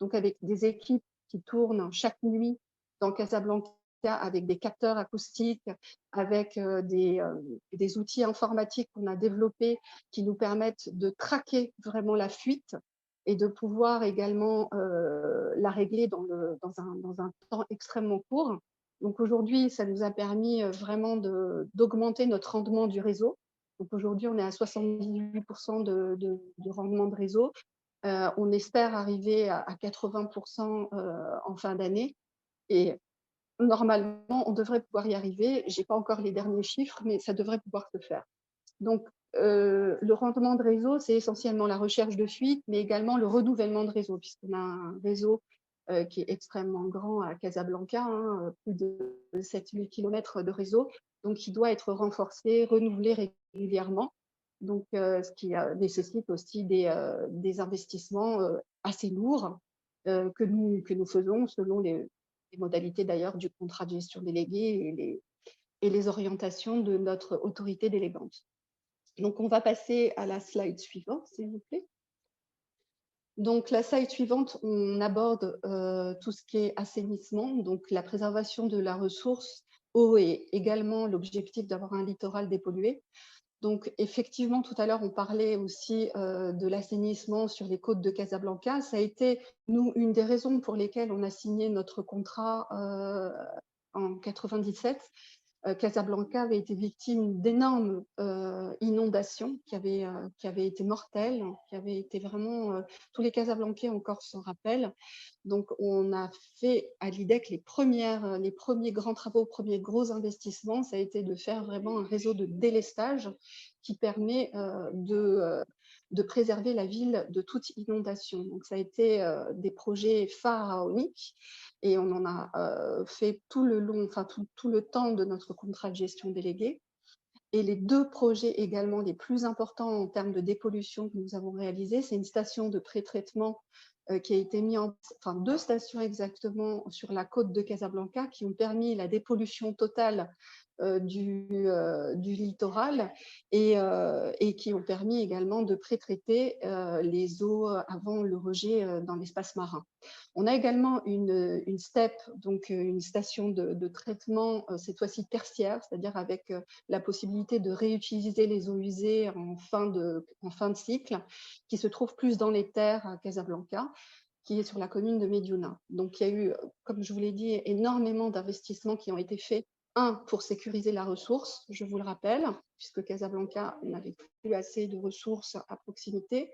donc avec des équipes qui tournent chaque nuit dans Casablanca, avec des capteurs acoustiques, avec des outils informatiques qu'on a développés qui nous permettent de traquer vraiment la fuite et de pouvoir également la régler dans un temps extrêmement court. Donc aujourd'hui, ça nous a permis vraiment d'augmenter notre rendement du réseau. Donc aujourd'hui, on est à 78% de rendement de réseau. On espère arriver à 80% en fin d'année. Et normalement, on devrait pouvoir y arriver. Je n'ai pas encore les derniers chiffres, mais ça devrait pouvoir se faire. Donc, le rendement de réseau, c'est essentiellement la recherche de fuite, mais également le renouvellement de réseau, puisqu'on a un réseau qui est extrêmement grand à Casablanca, hein, plus de 7000 km de réseau, donc qui doit être renforcé, renouvelé régulièrement. donc ce qui nécessite aussi des investissements assez lourds que nous faisons selon les modalités d'ailleurs du contrat de gestion délégué et les orientations de notre autorité délégante. Donc, on va passer à la slide suivante, s'il vous plaît. Donc, la slide suivante, on aborde tout ce qui est assainissement, donc la préservation de la ressource eau et également l'objectif d'avoir un littoral dépollué. Donc, effectivement, tout à l'heure, on parlait aussi de l'assainissement sur les côtes de Casablanca. Ça a été, nous, une des raisons pour lesquelles on a signé notre contrat en 97. Casablanca avait été victime d'énormes inondations qui avaient été mortelles, qui avaient été vraiment… tous les Casablancais encore s'en rappellent. Donc, on a fait à l'IDEC les premiers grands travaux, premiers gros investissements, ça a été de faire vraiment un réseau de délestage qui permet de préserver la ville de toute inondation. Donc, ça a été des projets pharaoniques et on en a fait tout le long, enfin tout le temps de notre contrat de gestion délégué. Et les deux projets également les plus importants en termes de dépollution que nous avons réalisés, c'est une station de pré-traitement qui a été mise en… Enfin, deux stations exactement sur la côte de Casablanca qui ont permis la dépollution totale du littoral et qui ont permis également de pré-traiter les eaux avant le rejet dans l'espace marin. On a également une STEP, donc une station de traitement, cette fois-ci tertiaire, c'est-à-dire avec la possibilité de réutiliser les eaux usées en fin de cycle, qui se trouve plus dans les terres à Casablanca, qui est sur la commune de Médiouna. Donc il y a eu, comme je vous l'ai dit, énormément d'investissements qui ont été faits. Un, pour sécuriser la ressource, je vous le rappelle, puisque Casablanca n'avait plus assez de ressources à proximité.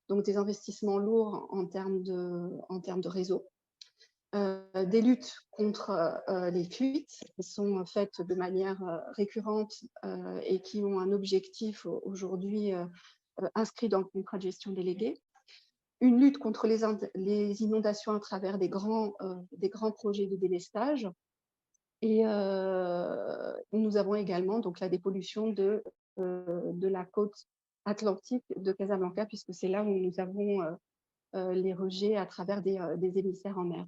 Donc des investissements lourds en termes de réseau. Des luttes contre les fuites qui sont faites de manière récurrente et qui ont un objectif aujourd'hui inscrit dans le contrat de gestion délégué. Une lutte contre les inondations à travers des grands projets de délestage. Et nous avons également donc la dépollution de la côte atlantique de Casablanca, puisque c'est là où nous avons les rejets à travers des émissaires en mer.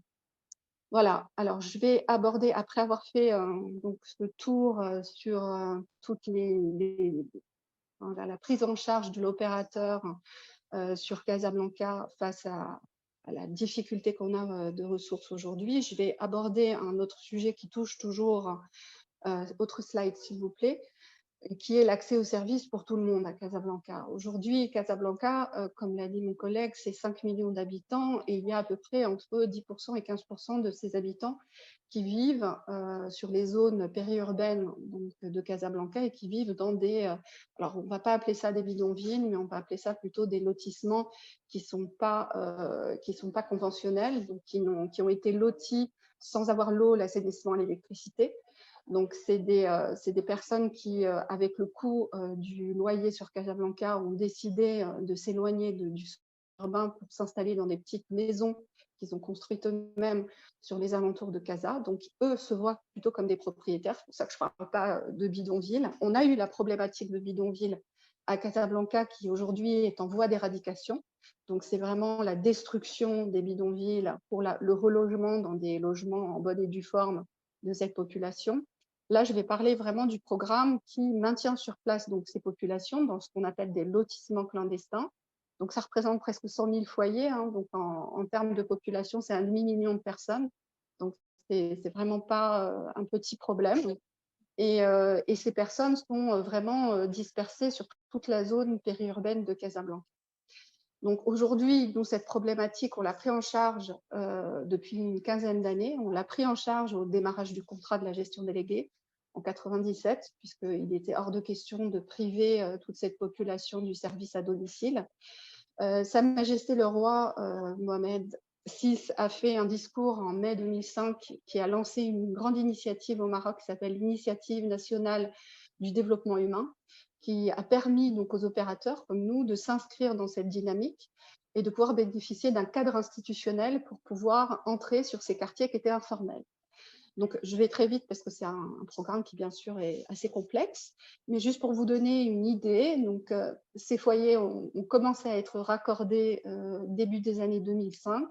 Voilà, alors je vais aborder, après avoir fait donc ce tour sur toute la prise en charge de l'opérateur sur Casablanca face à la difficulté qu'on a de ressources aujourd'hui, je vais aborder un autre sujet qui touche toujours, autre slide s'il vous plaît, qui est l'accès aux services pour tout le monde à Casablanca. Aujourd'hui, Casablanca, comme l'a dit mon collègue, c'est 5 millions d'habitants et il y a à peu près entre 10% et 15% de ces habitants qui vivent sur les zones périurbaines donc, de Casablanca et qui vivent dans des… alors, on ne va pas appeler ça des bidonvilles, mais on va appeler ça plutôt des lotissements qui ne sont pas conventionnels, donc qui ont été lotis sans avoir l'eau, l'assainissement et l'électricité. Donc, c'est des personnes qui, avec le coût du loyer sur Casablanca, ont décidé de s'éloigner du centre urbain pour s'installer dans des petites maisons qu'ils ont construites eux-mêmes sur les alentours de Casa. Donc, eux se voient plutôt comme des propriétaires. C'est pour ça que je ne parle pas de bidonville. On a eu la problématique de bidonville à Casablanca qui, aujourd'hui, est en voie d'éradication. Donc, c'est vraiment la destruction des bidonvilles pour le relogement dans des logements en bonne et due forme de cette population. Là, je vais parler vraiment du programme qui maintient sur place donc, ces populations dans ce qu'on appelle des lotissements clandestins. Donc, ça représente presque 100 000 foyers. Hein, donc, en termes de population, c'est un demi-million de personnes. Donc, c'est vraiment pas un petit problème. Et ces personnes sont vraiment dispersées sur toute la zone périurbaine de Casablanca. Donc aujourd'hui, nous, cette problématique, on l'a pris en charge depuis une quinzaine d'années. On l'a pris en charge au démarrage du contrat de la gestion déléguée en 97, puisqu'il était hors de question de priver toute cette population du service à domicile. Sa Majesté le Roi Mohamed VI a fait un discours en mai 2005 qui a lancé une grande initiative au Maroc qui s'appelle l'Initiative nationale du développement humain, qui a permis donc aux opérateurs comme nous de s'inscrire dans cette dynamique et de pouvoir bénéficier d'un cadre institutionnel pour pouvoir entrer sur ces quartiers qui étaient informels. Donc, je vais très vite parce que c'est un programme qui, bien sûr, est assez complexe. Mais juste pour vous donner une idée, donc, ces foyers ont commencé à être raccordés début des années 2005.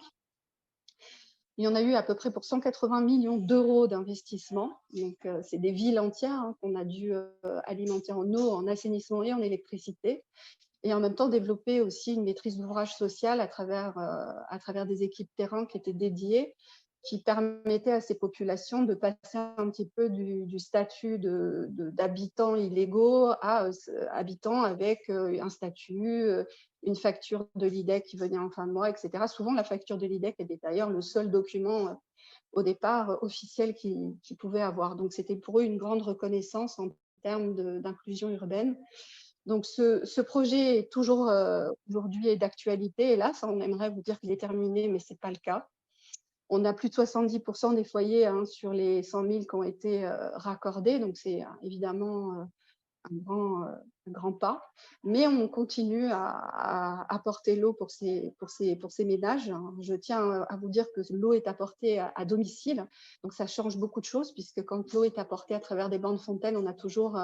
Il y en a eu à peu près pour 180 millions d'euros d'investissement. Donc, c'est des villes entières qu'on a dû alimenter en eau, en assainissement et en électricité. Et en même temps, développer aussi une maîtrise d'ouvrage social à travers des équipes terrain qui étaient dédiées, qui permettaient à ces populations de passer un petit peu du statut d'habitants illégaux à habitants avec un statut, une facture de l'IDEC qui venait en fin de mois, etc. Souvent, la facture de l'IDEC était d'ailleurs le seul document au départ officiel qu'ils pouvaient avoir. Donc, c'était pour eux une grande reconnaissance en termes d'inclusion urbaine. Donc, ce projet est toujours aujourd'hui d'actualité. Hélas, on aimerait vous dire qu'il est terminé, mais ce n'est pas le cas. On a plus de 70% des foyers sur les 100 000 qui ont été raccordés. Donc, c'est évidemment un grand pas. Mais on continue à apporter l'eau pour ces ménages. Je tiens à vous dire que l'eau est apportée à domicile. Donc, ça change beaucoup de choses, puisque quand l'eau est apportée à travers des bancs de fontaine, on a toujours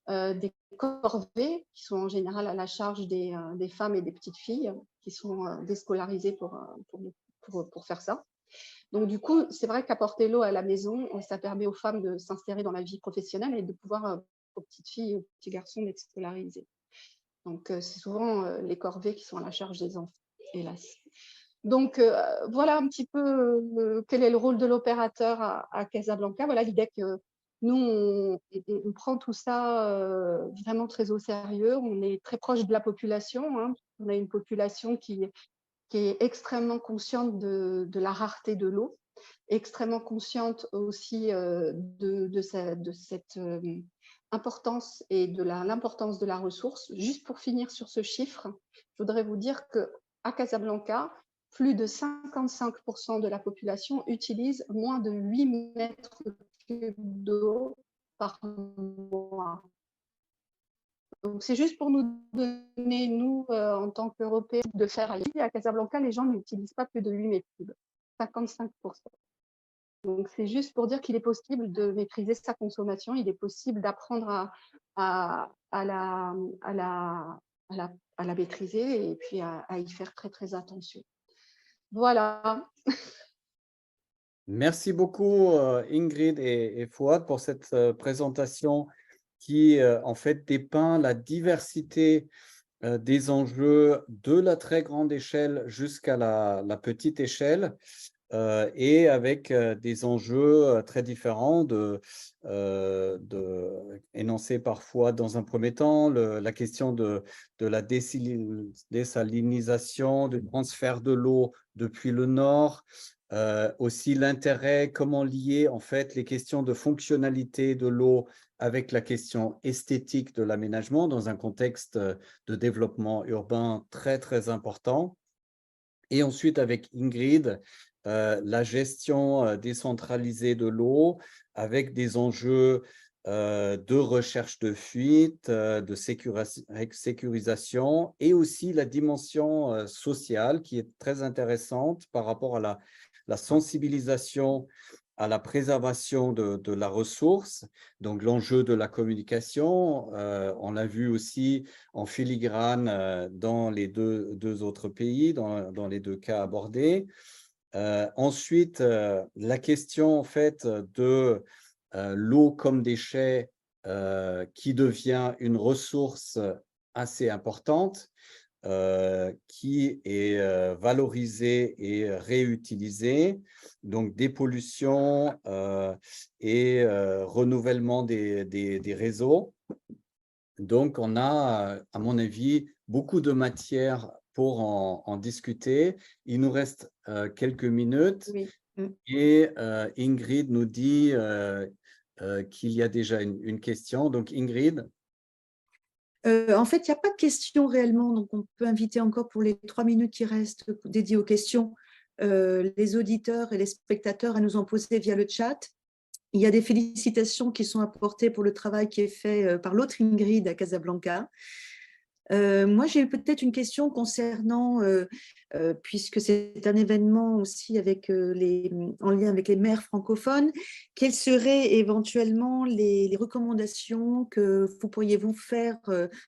des corvées qui sont en général à la charge des femmes et des petites filles qui sont déscolarisées pour faire ça. Donc, du coup, c'est vrai qu'apporter l'eau à la maison, ça permet aux femmes de s'insérer dans la vie professionnelle et de pouvoir, aux petites filles et aux petits garçons, d'être scolarisés. Donc, c'est souvent les corvées qui sont à la charge des enfants, hélas. Donc, voilà un petit peu quel est le rôle de l'opérateur à Casablanca. Voilà l'idée que nous, on prend tout ça vraiment très au sérieux. On est très proche de la population. On a une population qui est extrêmement consciente de la rareté de l'eau, extrêmement consciente aussi de cette importance et de l'importance de la ressource. Juste pour finir sur ce chiffre, je voudrais vous dire qu'à Casablanca, plus de 55% de la population utilise moins de 8 mètres cubes d'eau par mois. Donc, c'est juste pour nous donner, nous, en tant qu'Européens, de faire à Casablanca, les gens n'utilisent pas plus de 8 mètres cubes, 55%. Donc, c'est juste pour dire qu'il est possible de maîtriser sa consommation, il est possible d'apprendre à la maîtriser et puis à y faire très, très attention. Voilà. Merci beaucoup, Ingrid et Fouad, pour cette présentation qui, en fait, dépeint la diversité des enjeux de la très grande échelle jusqu'à la petite échelle, et avec des enjeux très différents énoncés parfois dans un premier temps, la question de la désalinisation, du transfert de l'eau depuis le nord, aussi l'intérêt, comment lier en fait les questions de fonctionnalité de l'eau avec la question esthétique de l'aménagement dans un contexte de développement urbain très, très important. Et ensuite, avec Ingrid, la gestion décentralisée de l'eau avec des enjeux de recherche de fuite, de sécurisation et aussi la dimension sociale qui est très intéressante par rapport à la sensibilisation à la préservation de la ressource, donc l'enjeu de la communication, on l'a vu aussi en filigrane dans les deux autres pays, dans les deux cas abordés. Ensuite, la question en fait de l'eau comme déchet qui devient une ressource assez importante, qui est valorisée et réutilisée, donc dépollution et renouvellement des réseaux. Donc, on a, à mon avis, beaucoup de matière pour en discuter. Il nous reste quelques minutes. Oui. Et Ingrid nous dit qu'il y a déjà une question. Donc, Ingrid. En fait, il n'y a pas de questions réellement, donc on peut inviter encore pour les 3 minutes qui restent dédiées aux questions les auditeurs et les spectateurs à nous en poser via le chat. Il y a des félicitations qui sont apportées pour le travail qui est fait par l'autre Ingrid à Casablanca. Moi, j'ai peut-être une question concernant, puisque c'est un événement aussi avec, en lien avec les maires francophones, quelles seraient éventuellement les recommandations que vous pourriez vous faire,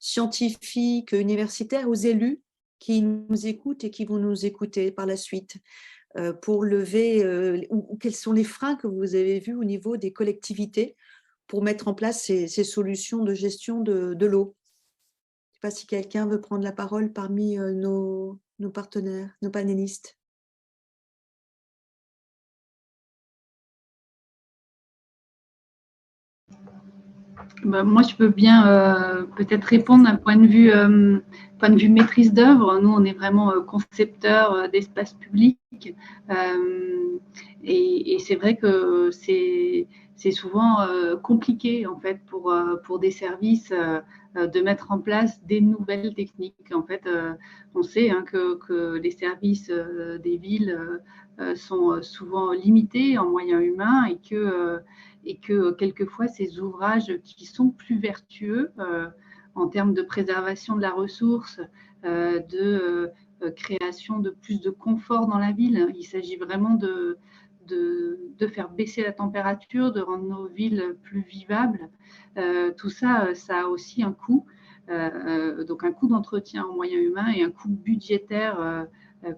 scientifiques, universitaires, aux élus qui nous écoutent et qui vont nous écouter par la suite, pour lever, ou quels sont les freins que vous avez vus au niveau des collectivités pour mettre en place ces solutions de gestion de l'eau? Je ne sais pas si quelqu'un veut prendre la parole parmi nos partenaires, nos panélistes. Bah, moi, je peux bien peut-être répondre d'un point de vue maîtrise d'œuvre. Nous, on est vraiment concepteur d'espace public. Et c'est vrai que c'est souvent compliqué en fait pour des services de mettre en place des nouvelles techniques. En fait, on sait hein, que les services des villes sont souvent limités en moyens humains et que quelquefois ces ouvrages qui sont plus vertueux en termes de préservation de la ressource, de création de plus de confort dans la ville. Il s'agit vraiment de faire baisser la température, de rendre nos villes plus vivables. Tout ça, ça a aussi un coût. Donc un coût d'entretien en moyens humains et un coût budgétaire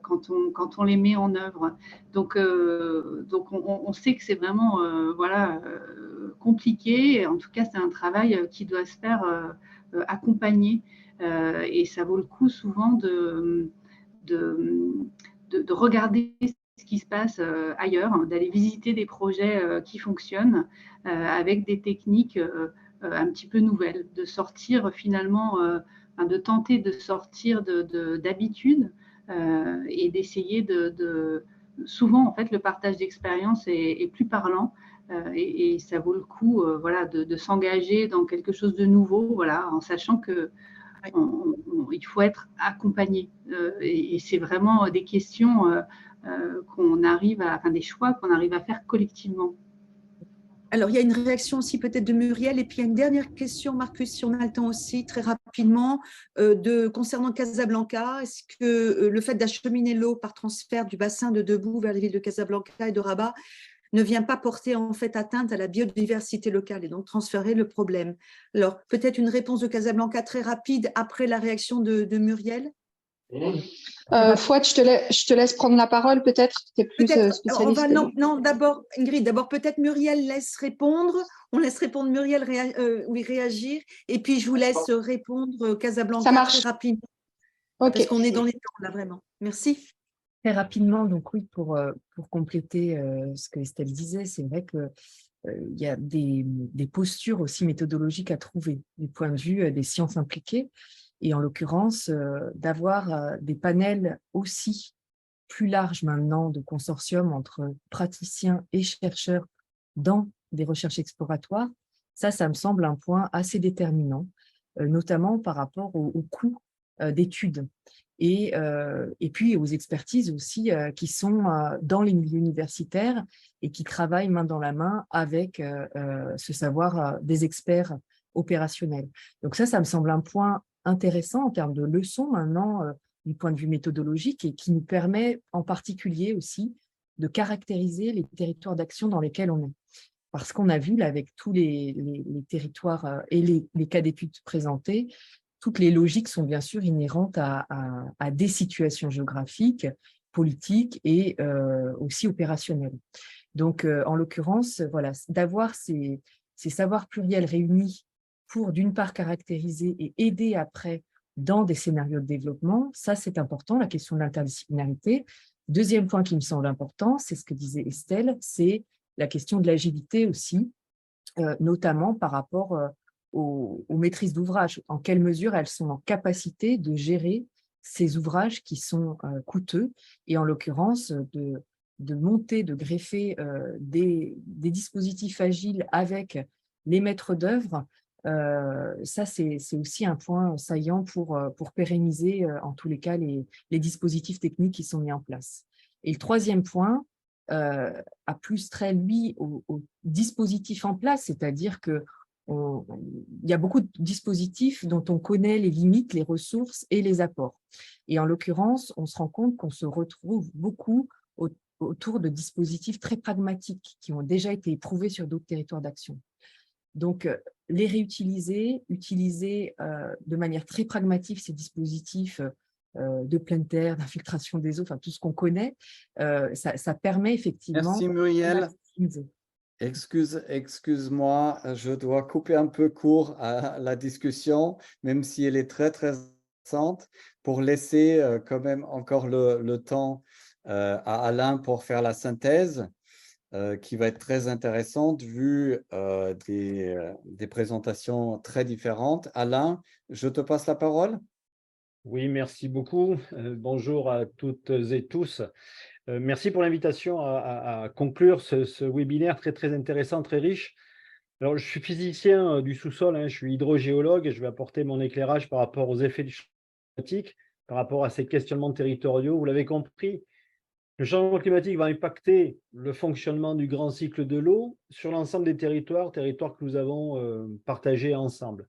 quand on les met en œuvre. Donc on sait que c'est vraiment voilà, compliqué. En tout cas, c'est un travail qui doit se faire accompagner. Et ça vaut le coup souvent de regarder ce qui se passe ailleurs, d'aller visiter des projets qui fonctionnent avec des techniques un petit peu nouvelles, de sortir finalement, de tenter de sortir d'habitudes et d'essayer souvent, en fait, le partage d'expérience est plus parlant et ça vaut le coup voilà, de s'engager dans quelque chose de nouveau, voilà, en sachant que il faut être accompagné. Et c'est vraiment des questions des choix qu'on arrive à faire collectivement. Alors, il y a une réaction aussi peut-être de Muriel, et puis il y a une dernière question, Marcus, si on a le temps aussi, très rapidement, concernant Casablanca. Est-ce que le fait d'acheminer l'eau par transfert du bassin de Debout vers les villes de Casablanca et de Rabat ne vient pas porter en fait atteinte à la biodiversité locale et donc transférer le problème? Alors, peut-être une réponse de Casablanca très rapide après la réaction de Muriel. Fouad, je te laisse prendre la parole, peut-être. Tu es plus spécialiste. Non, d'abord, Ingrid, peut-être Muriel laisse répondre. On laisse répondre Muriel, réagir. Et puis, je vous laisse répondre Casablanca très rapidement. Okay. Parce qu'on est dans les temps, là, vraiment. Merci. Très rapidement, donc oui, pour compléter ce que Estelle disait, c'est vrai que il y a des postures aussi méthodologiques à trouver du point de vue des sciences impliquées. Et en l'occurrence, d'avoir des panels aussi plus larges maintenant de consortium entre praticiens et chercheurs dans des recherches exploratoires, ça me semble un point assez déterminant, notamment par rapport au coût d'études et puis aux expertises aussi qui sont dans les milieux universitaires et qui travaillent main dans la main avec ce savoir des experts opérationnels. Donc ça me semble un point intéressant en termes de leçons maintenant du point de vue méthodologique et qui nous permet en particulier aussi de caractériser les territoires d'action dans lesquels on est. Parce qu'on a vu là, avec tous les territoires et les cas d'études présentés, toutes les logiques sont bien sûr inhérentes à des situations géographiques, politiques et aussi opérationnelles. Donc en l'occurrence, voilà, d'avoir ces savoirs pluriels réunis pour d'une part caractériser et aider après dans des scénarios de développement, ça c'est important, la question de l'interdisciplinarité. Deuxième point qui me semble important, c'est ce que disait Estelle, c'est la question de l'agilité aussi, notamment par rapport aux maîtrises d'ouvrage. En quelle mesure elles sont en capacité de gérer ces ouvrages qui sont coûteux et en l'occurrence de monter, de greffer des dispositifs agiles avec les maîtres d'œuvre. Ça, c'est aussi un point saillant pour pérenniser, en tous les cas, les dispositifs techniques qui sont mis en place. Et le troisième point a plus trait, lui, au dispositif en place, c'est-à-dire que il y a beaucoup de dispositifs dont on connaît les limites, les ressources et les apports. Et en l'occurrence, on se rend compte qu'on se retrouve beaucoup autour de dispositifs très pragmatiques qui ont déjà été éprouvés sur d'autres territoires d'action. Donc, les réutiliser, utiliser de manière très pragmatique ces dispositifs de pleine terre, d'infiltration des eaux, enfin tout ce qu'on connaît, ça permet effectivement… Merci Muriel. Excuse-moi, je dois couper un peu court à la discussion, même si elle est très intéressante, pour laisser quand même encore le temps à Alain pour faire la synthèse, qui va être très intéressante vu des présentations très différentes. Alain, je te passe la parole. Oui, merci beaucoup. Bonjour à toutes et tous. Merci pour l'invitation à conclure ce webinaire très intéressant, très riche. Alors, je suis physicien du sous-sol, je suis hydrogéologue et je vais apporter mon éclairage par rapport aux effets du changement climatique, par rapport à ces questionnements territoriaux. Vous l'avez compris, le changement climatique va impacter le fonctionnement du grand cycle de l'eau sur l'ensemble des territoires que nous avons partagés ensemble.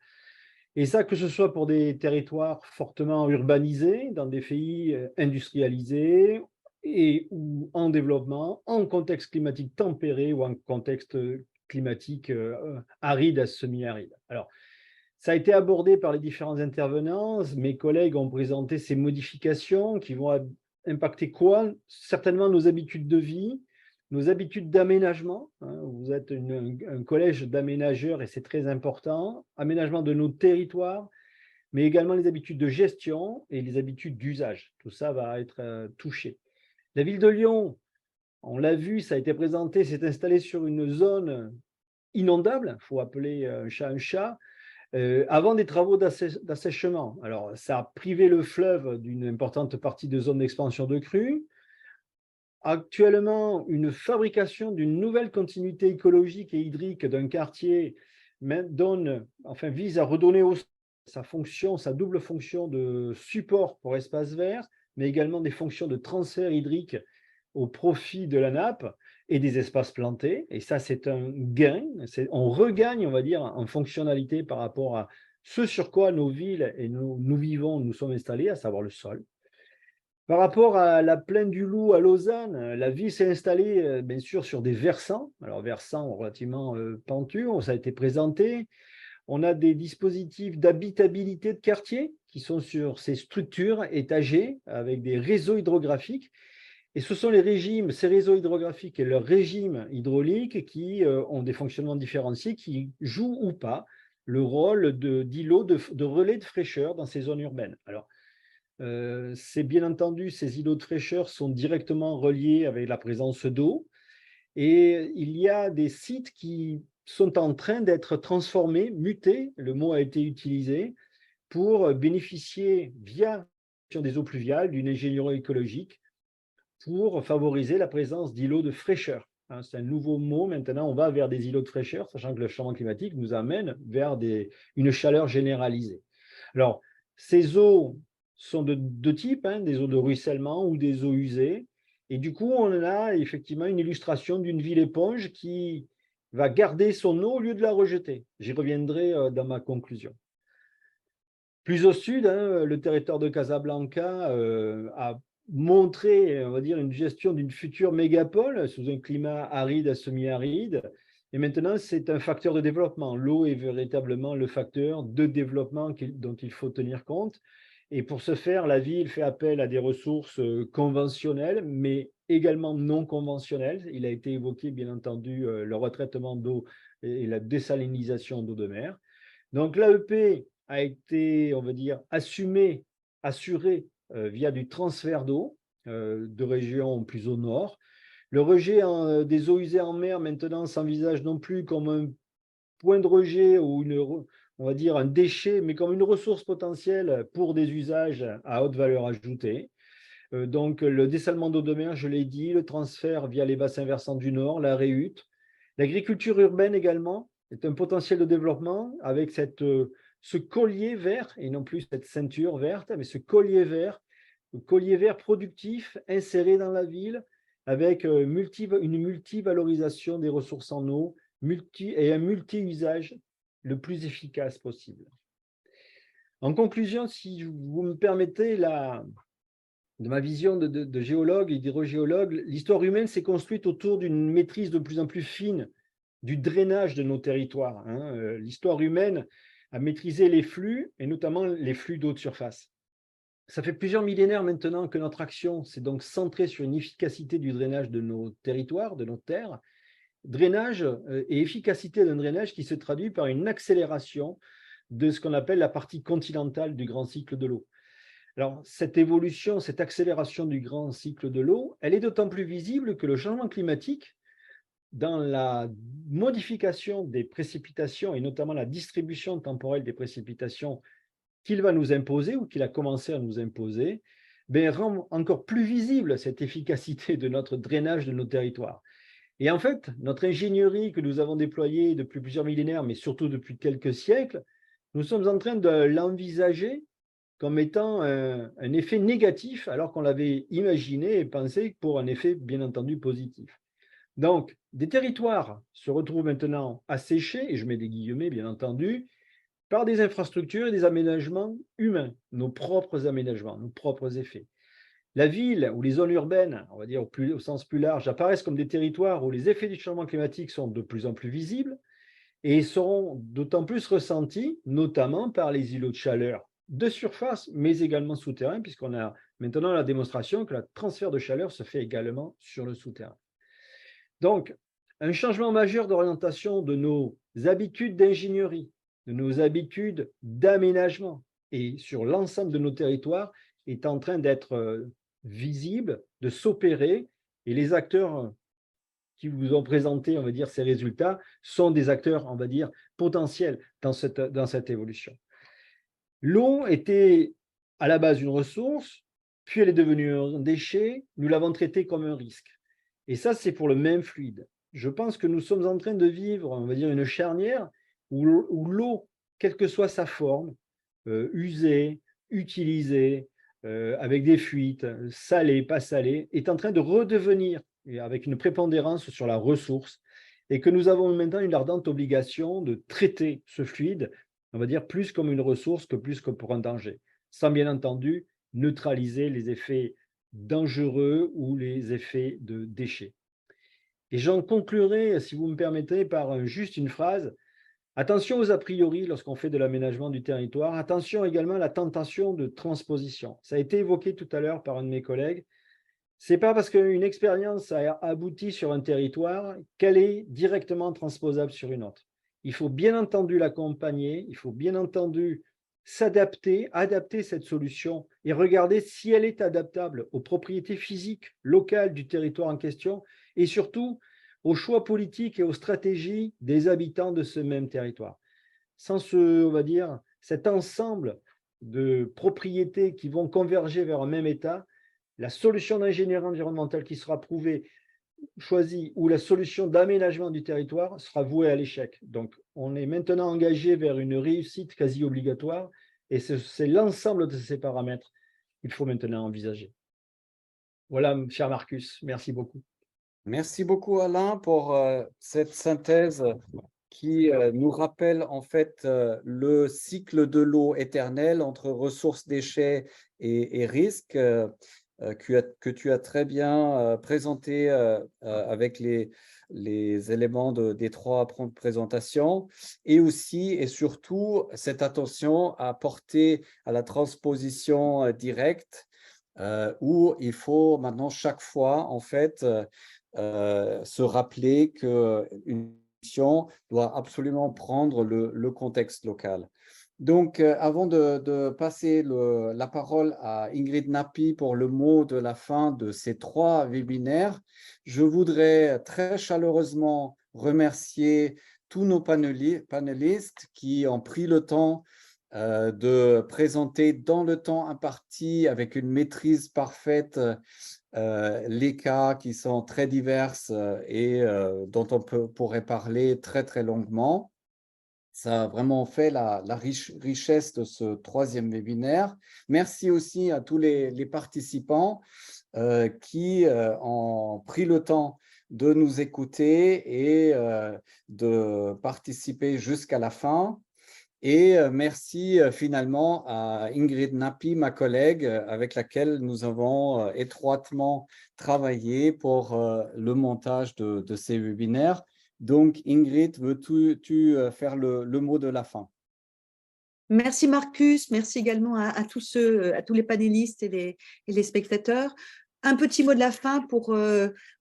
Et ça, que ce soit pour des territoires fortement urbanisés, dans des pays industrialisés ou en développement, en contexte climatique tempéré ou en contexte climatique aride à semi-aride. Alors, ça a été abordé par les différents intervenants. Mes collègues ont présenté ces modifications qui vont impacter quoi? Certainement nos habitudes de vie, nos habitudes d'aménagement. Vous êtes un collège d'aménageurs et c'est très important. Aménagement de nos territoires, mais également les habitudes de gestion et les habitudes d'usage. Tout ça va être touché. La ville de Lyon, on l'a vu, ça a été présenté, s'est installée sur une zone inondable, il faut appeler un chat un chat, avant des travaux d'assèchement. Alors, ça a privé le fleuve d'une importante partie de zone d'expansion de crues. Actuellement, une fabrication d'une nouvelle continuité écologique et hydrique d'un quartier vise à redonner sa double fonction de support pour espace vert, mais également des fonctions de transfert hydrique au profit de la nappe et des espaces plantés. Et ça, c'est un gain. On regagne, on va dire, en fonctionnalité par rapport à ce sur quoi nos villes et nous vivons, nous sommes installés, à savoir le sol. Par rapport à la plaine du Loup à Lausanne, la ville s'est installée bien sûr sur des versants, alors versants relativement pentus, ça a été présenté. On a des dispositifs d'habitabilité de quartier qui sont sur ces structures étagées avec des réseaux hydrographiques. Et ce sont ces réseaux hydrographiques et leurs régimes hydrauliques qui ont des fonctionnements différenciés, qui jouent ou pas le rôle d'îlots de relais de fraîcheur dans ces zones urbaines. Alors, c'est bien entendu, ces îlots de fraîcheur sont directement reliés avec la présence d'eau et il y a des sites qui sont en train d'être transformés, mutés, le mot a été utilisé, pour bénéficier via des eaux pluviales d'une ingénierie écologique pour favoriser la présence d'îlots de fraîcheur. C'est un nouveau mot, maintenant on va vers des îlots de fraîcheur, sachant que le changement climatique nous amène vers une chaleur généralisée. Alors, ces eaux sont de deux types, des eaux de ruissellement ou des eaux usées. Et du coup, on a effectivement une illustration d'une ville éponge qui va garder son eau au lieu de la rejeter. J'y reviendrai dans ma conclusion. Plus au sud, le territoire de Casablanca a montré, on va dire, une gestion d'une future mégapole sous un climat aride à semi-aride. Et maintenant, c'est un facteur de développement. L'eau est véritablement le facteur de développement dont il faut tenir compte. Et pour ce faire, la ville fait appel à des ressources conventionnelles, mais également non conventionnelles. Il a été évoqué, bien entendu, le retraitement d'eau et la désalinisation d'eau de mer. Donc, l'AEP a été, on va dire, assurée via du transfert d'eau de régions plus au nord. Le rejet des eaux usées en mer, maintenant, s'envisage non plus comme un point de rejet ou on va dire un déchet, mais comme une ressource potentielle pour des usages à haute valeur ajoutée. Donc, le dessalement d'eau de mer, je l'ai dit, le transfert via les bassins versants du Nord, la réhute. L'agriculture urbaine également est un potentiel de développement avec ce collier vert, et non plus cette ceinture verte, mais ce collier vert productif inséré dans la ville avec une multivalorisation des ressources en eau et un multi-usage le plus efficace possible. En conclusion, si vous me permettez, de ma vision de géologue et d'hydrogéologue, l'histoire humaine s'est construite autour d'une maîtrise de plus en plus fine du drainage de nos territoires. L'histoire humaine a maîtrisé les flux, et notamment les flux d'eau de surface. Ça fait plusieurs millénaires maintenant que notre action s'est donc centrée sur une efficacité du drainage de nos territoires, de nos terres. Drainage et efficacité d'un drainage qui se traduit par une accélération de ce qu'on appelle la partie continentale du grand cycle de l'eau. Alors, cette évolution, cette accélération du grand cycle de l'eau, elle est d'autant plus visible que le changement climatique, dans la modification des précipitations et notamment la distribution temporelle des précipitations qu'il va nous imposer ou qu'il a commencé à nous imposer, rend encore plus visible cette efficacité de notre drainage de nos territoires. Et en fait, notre ingénierie que nous avons déployée depuis plusieurs millénaires, mais surtout depuis quelques siècles, nous sommes en train de l'envisager comme étant un effet négatif, alors qu'on l'avait imaginé et pensé pour un effet bien entendu positif. Donc, des territoires se retrouvent maintenant asséchés, et je mets des guillemets bien entendu, par des infrastructures et des aménagements humains, nos propres aménagements, nos propres effets. La ville ou les zones urbaines, on va dire au sens plus large, apparaissent comme des territoires où les effets du changement climatique sont de plus en plus visibles et seront d'autant plus ressentis, notamment par les îlots de chaleur de surface, mais également souterrains, puisqu'on a maintenant la démonstration que le transfert de chaleur se fait également sur le souterrain. Donc, un changement majeur d'orientation de nos habitudes d'ingénierie, de nos habitudes d'aménagement et sur l'ensemble de nos territoires est en train d'être visible, de s'opérer, et les acteurs qui vous ont présenté, on va dire, ces résultats sont des acteurs, on va dire, potentiels dans cette évolution. L'eau était à la base une ressource, puis elle est devenue un déchet, nous l'avons traitée comme un risque. Et ça, c'est pour le même fluide. Je pense que nous sommes en train de vivre, on va dire, une charnière où l'eau, quelle que soit sa forme, usée, utilisée, avec des fuites, salée, pas salée, est en train de redevenir, et avec une prépondérance sur la ressource, et que nous avons maintenant une ardente obligation de traiter ce fluide, on va dire, plus comme une ressource que plus que pour un danger, sans bien entendu neutraliser les effets dangereux ou les effets de déchets. Et j'en conclurai, si vous me permettez, par juste une phrase. Attention aux a priori lorsqu'on fait de l'aménagement du territoire. Attention également à la tentation de transposition. Ça a été évoqué tout à l'heure par un de mes collègues. Ce n'est pas parce qu'une expérience a abouti sur un territoire qu'elle est directement transposable sur une autre. Il faut bien entendu l'accompagner, il faut bien entendu s'adapter, adapter cette solution et regarder si elle est adaptable aux propriétés physiques locales du territoire en question et surtout aux choix politiques et aux stratégies des habitants de ce même territoire. Sans on va dire, cet ensemble de propriétés qui vont converger vers un même état, la solution d'ingénierie environnementale qui sera choisie ou la solution d'aménagement du territoire sera vouée à l'échec. Donc, on est maintenant engagé vers une réussite quasi obligatoire et c'est l'ensemble de ces paramètres qu'il faut maintenant envisager. Voilà, cher Marcus, merci beaucoup. Merci beaucoup Alain pour cette synthèse qui nous rappelle en fait le cycle de l'eau éternel entre ressources, déchets et risques que tu as très bien présenté avec les éléments des trois présentations et aussi et surtout cette attention à porter à la transposition directe où il faut maintenant chaque fois en fait se rappeler qu'une mission doit absolument prendre le contexte local. Donc, avant de passer la parole à Ingrid Nappi pour le mot de la fin de ces trois webinaires, je voudrais très chaleureusement remercier tous nos panélistes qui ont pris le temps de présenter dans le temps imparti avec une maîtrise parfaite les cas qui sont très divers et dont on pourrait parler très très longuement. Ça a vraiment fait la richesse de ce troisième webinaire. Merci aussi à tous les participants qui ont pris le temps de nous écouter et de participer jusqu'à la fin. Et merci finalement à Ingrid Nappi, ma collègue, avec laquelle nous avons étroitement travaillé pour le montage de ces webinaires. Donc, Ingrid, veux-tu faire le mot de la fin? Merci Marcus, merci également à tous les panélistes et les spectateurs. Un petit mot de la fin pour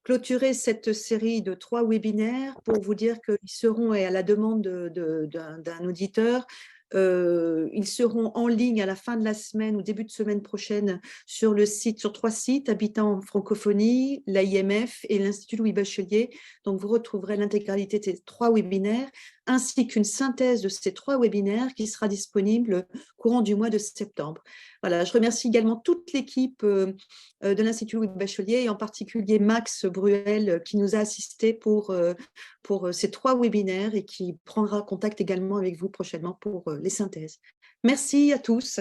clôturer cette série de 3 webinaires, pour vous dire qu'ils seront, et à la demande d'un auditeur, ils seront en ligne à la fin de la semaine ou début de semaine prochaine sur 3 sites, Habitants en francophonie, l'AIMF et l'Institut Louis Bachelier. Donc vous retrouverez l'intégralité de ces 3 webinaires, ainsi qu'une synthèse de ces 3 webinaires qui sera disponible courant du mois de septembre. Voilà, je remercie également toute l'équipe de l'Institut Louis Bachelier et en particulier Max Bruel qui nous a assistés pour ces 3 webinaires et qui prendra contact également avec vous prochainement pour les synthèses. Merci à tous.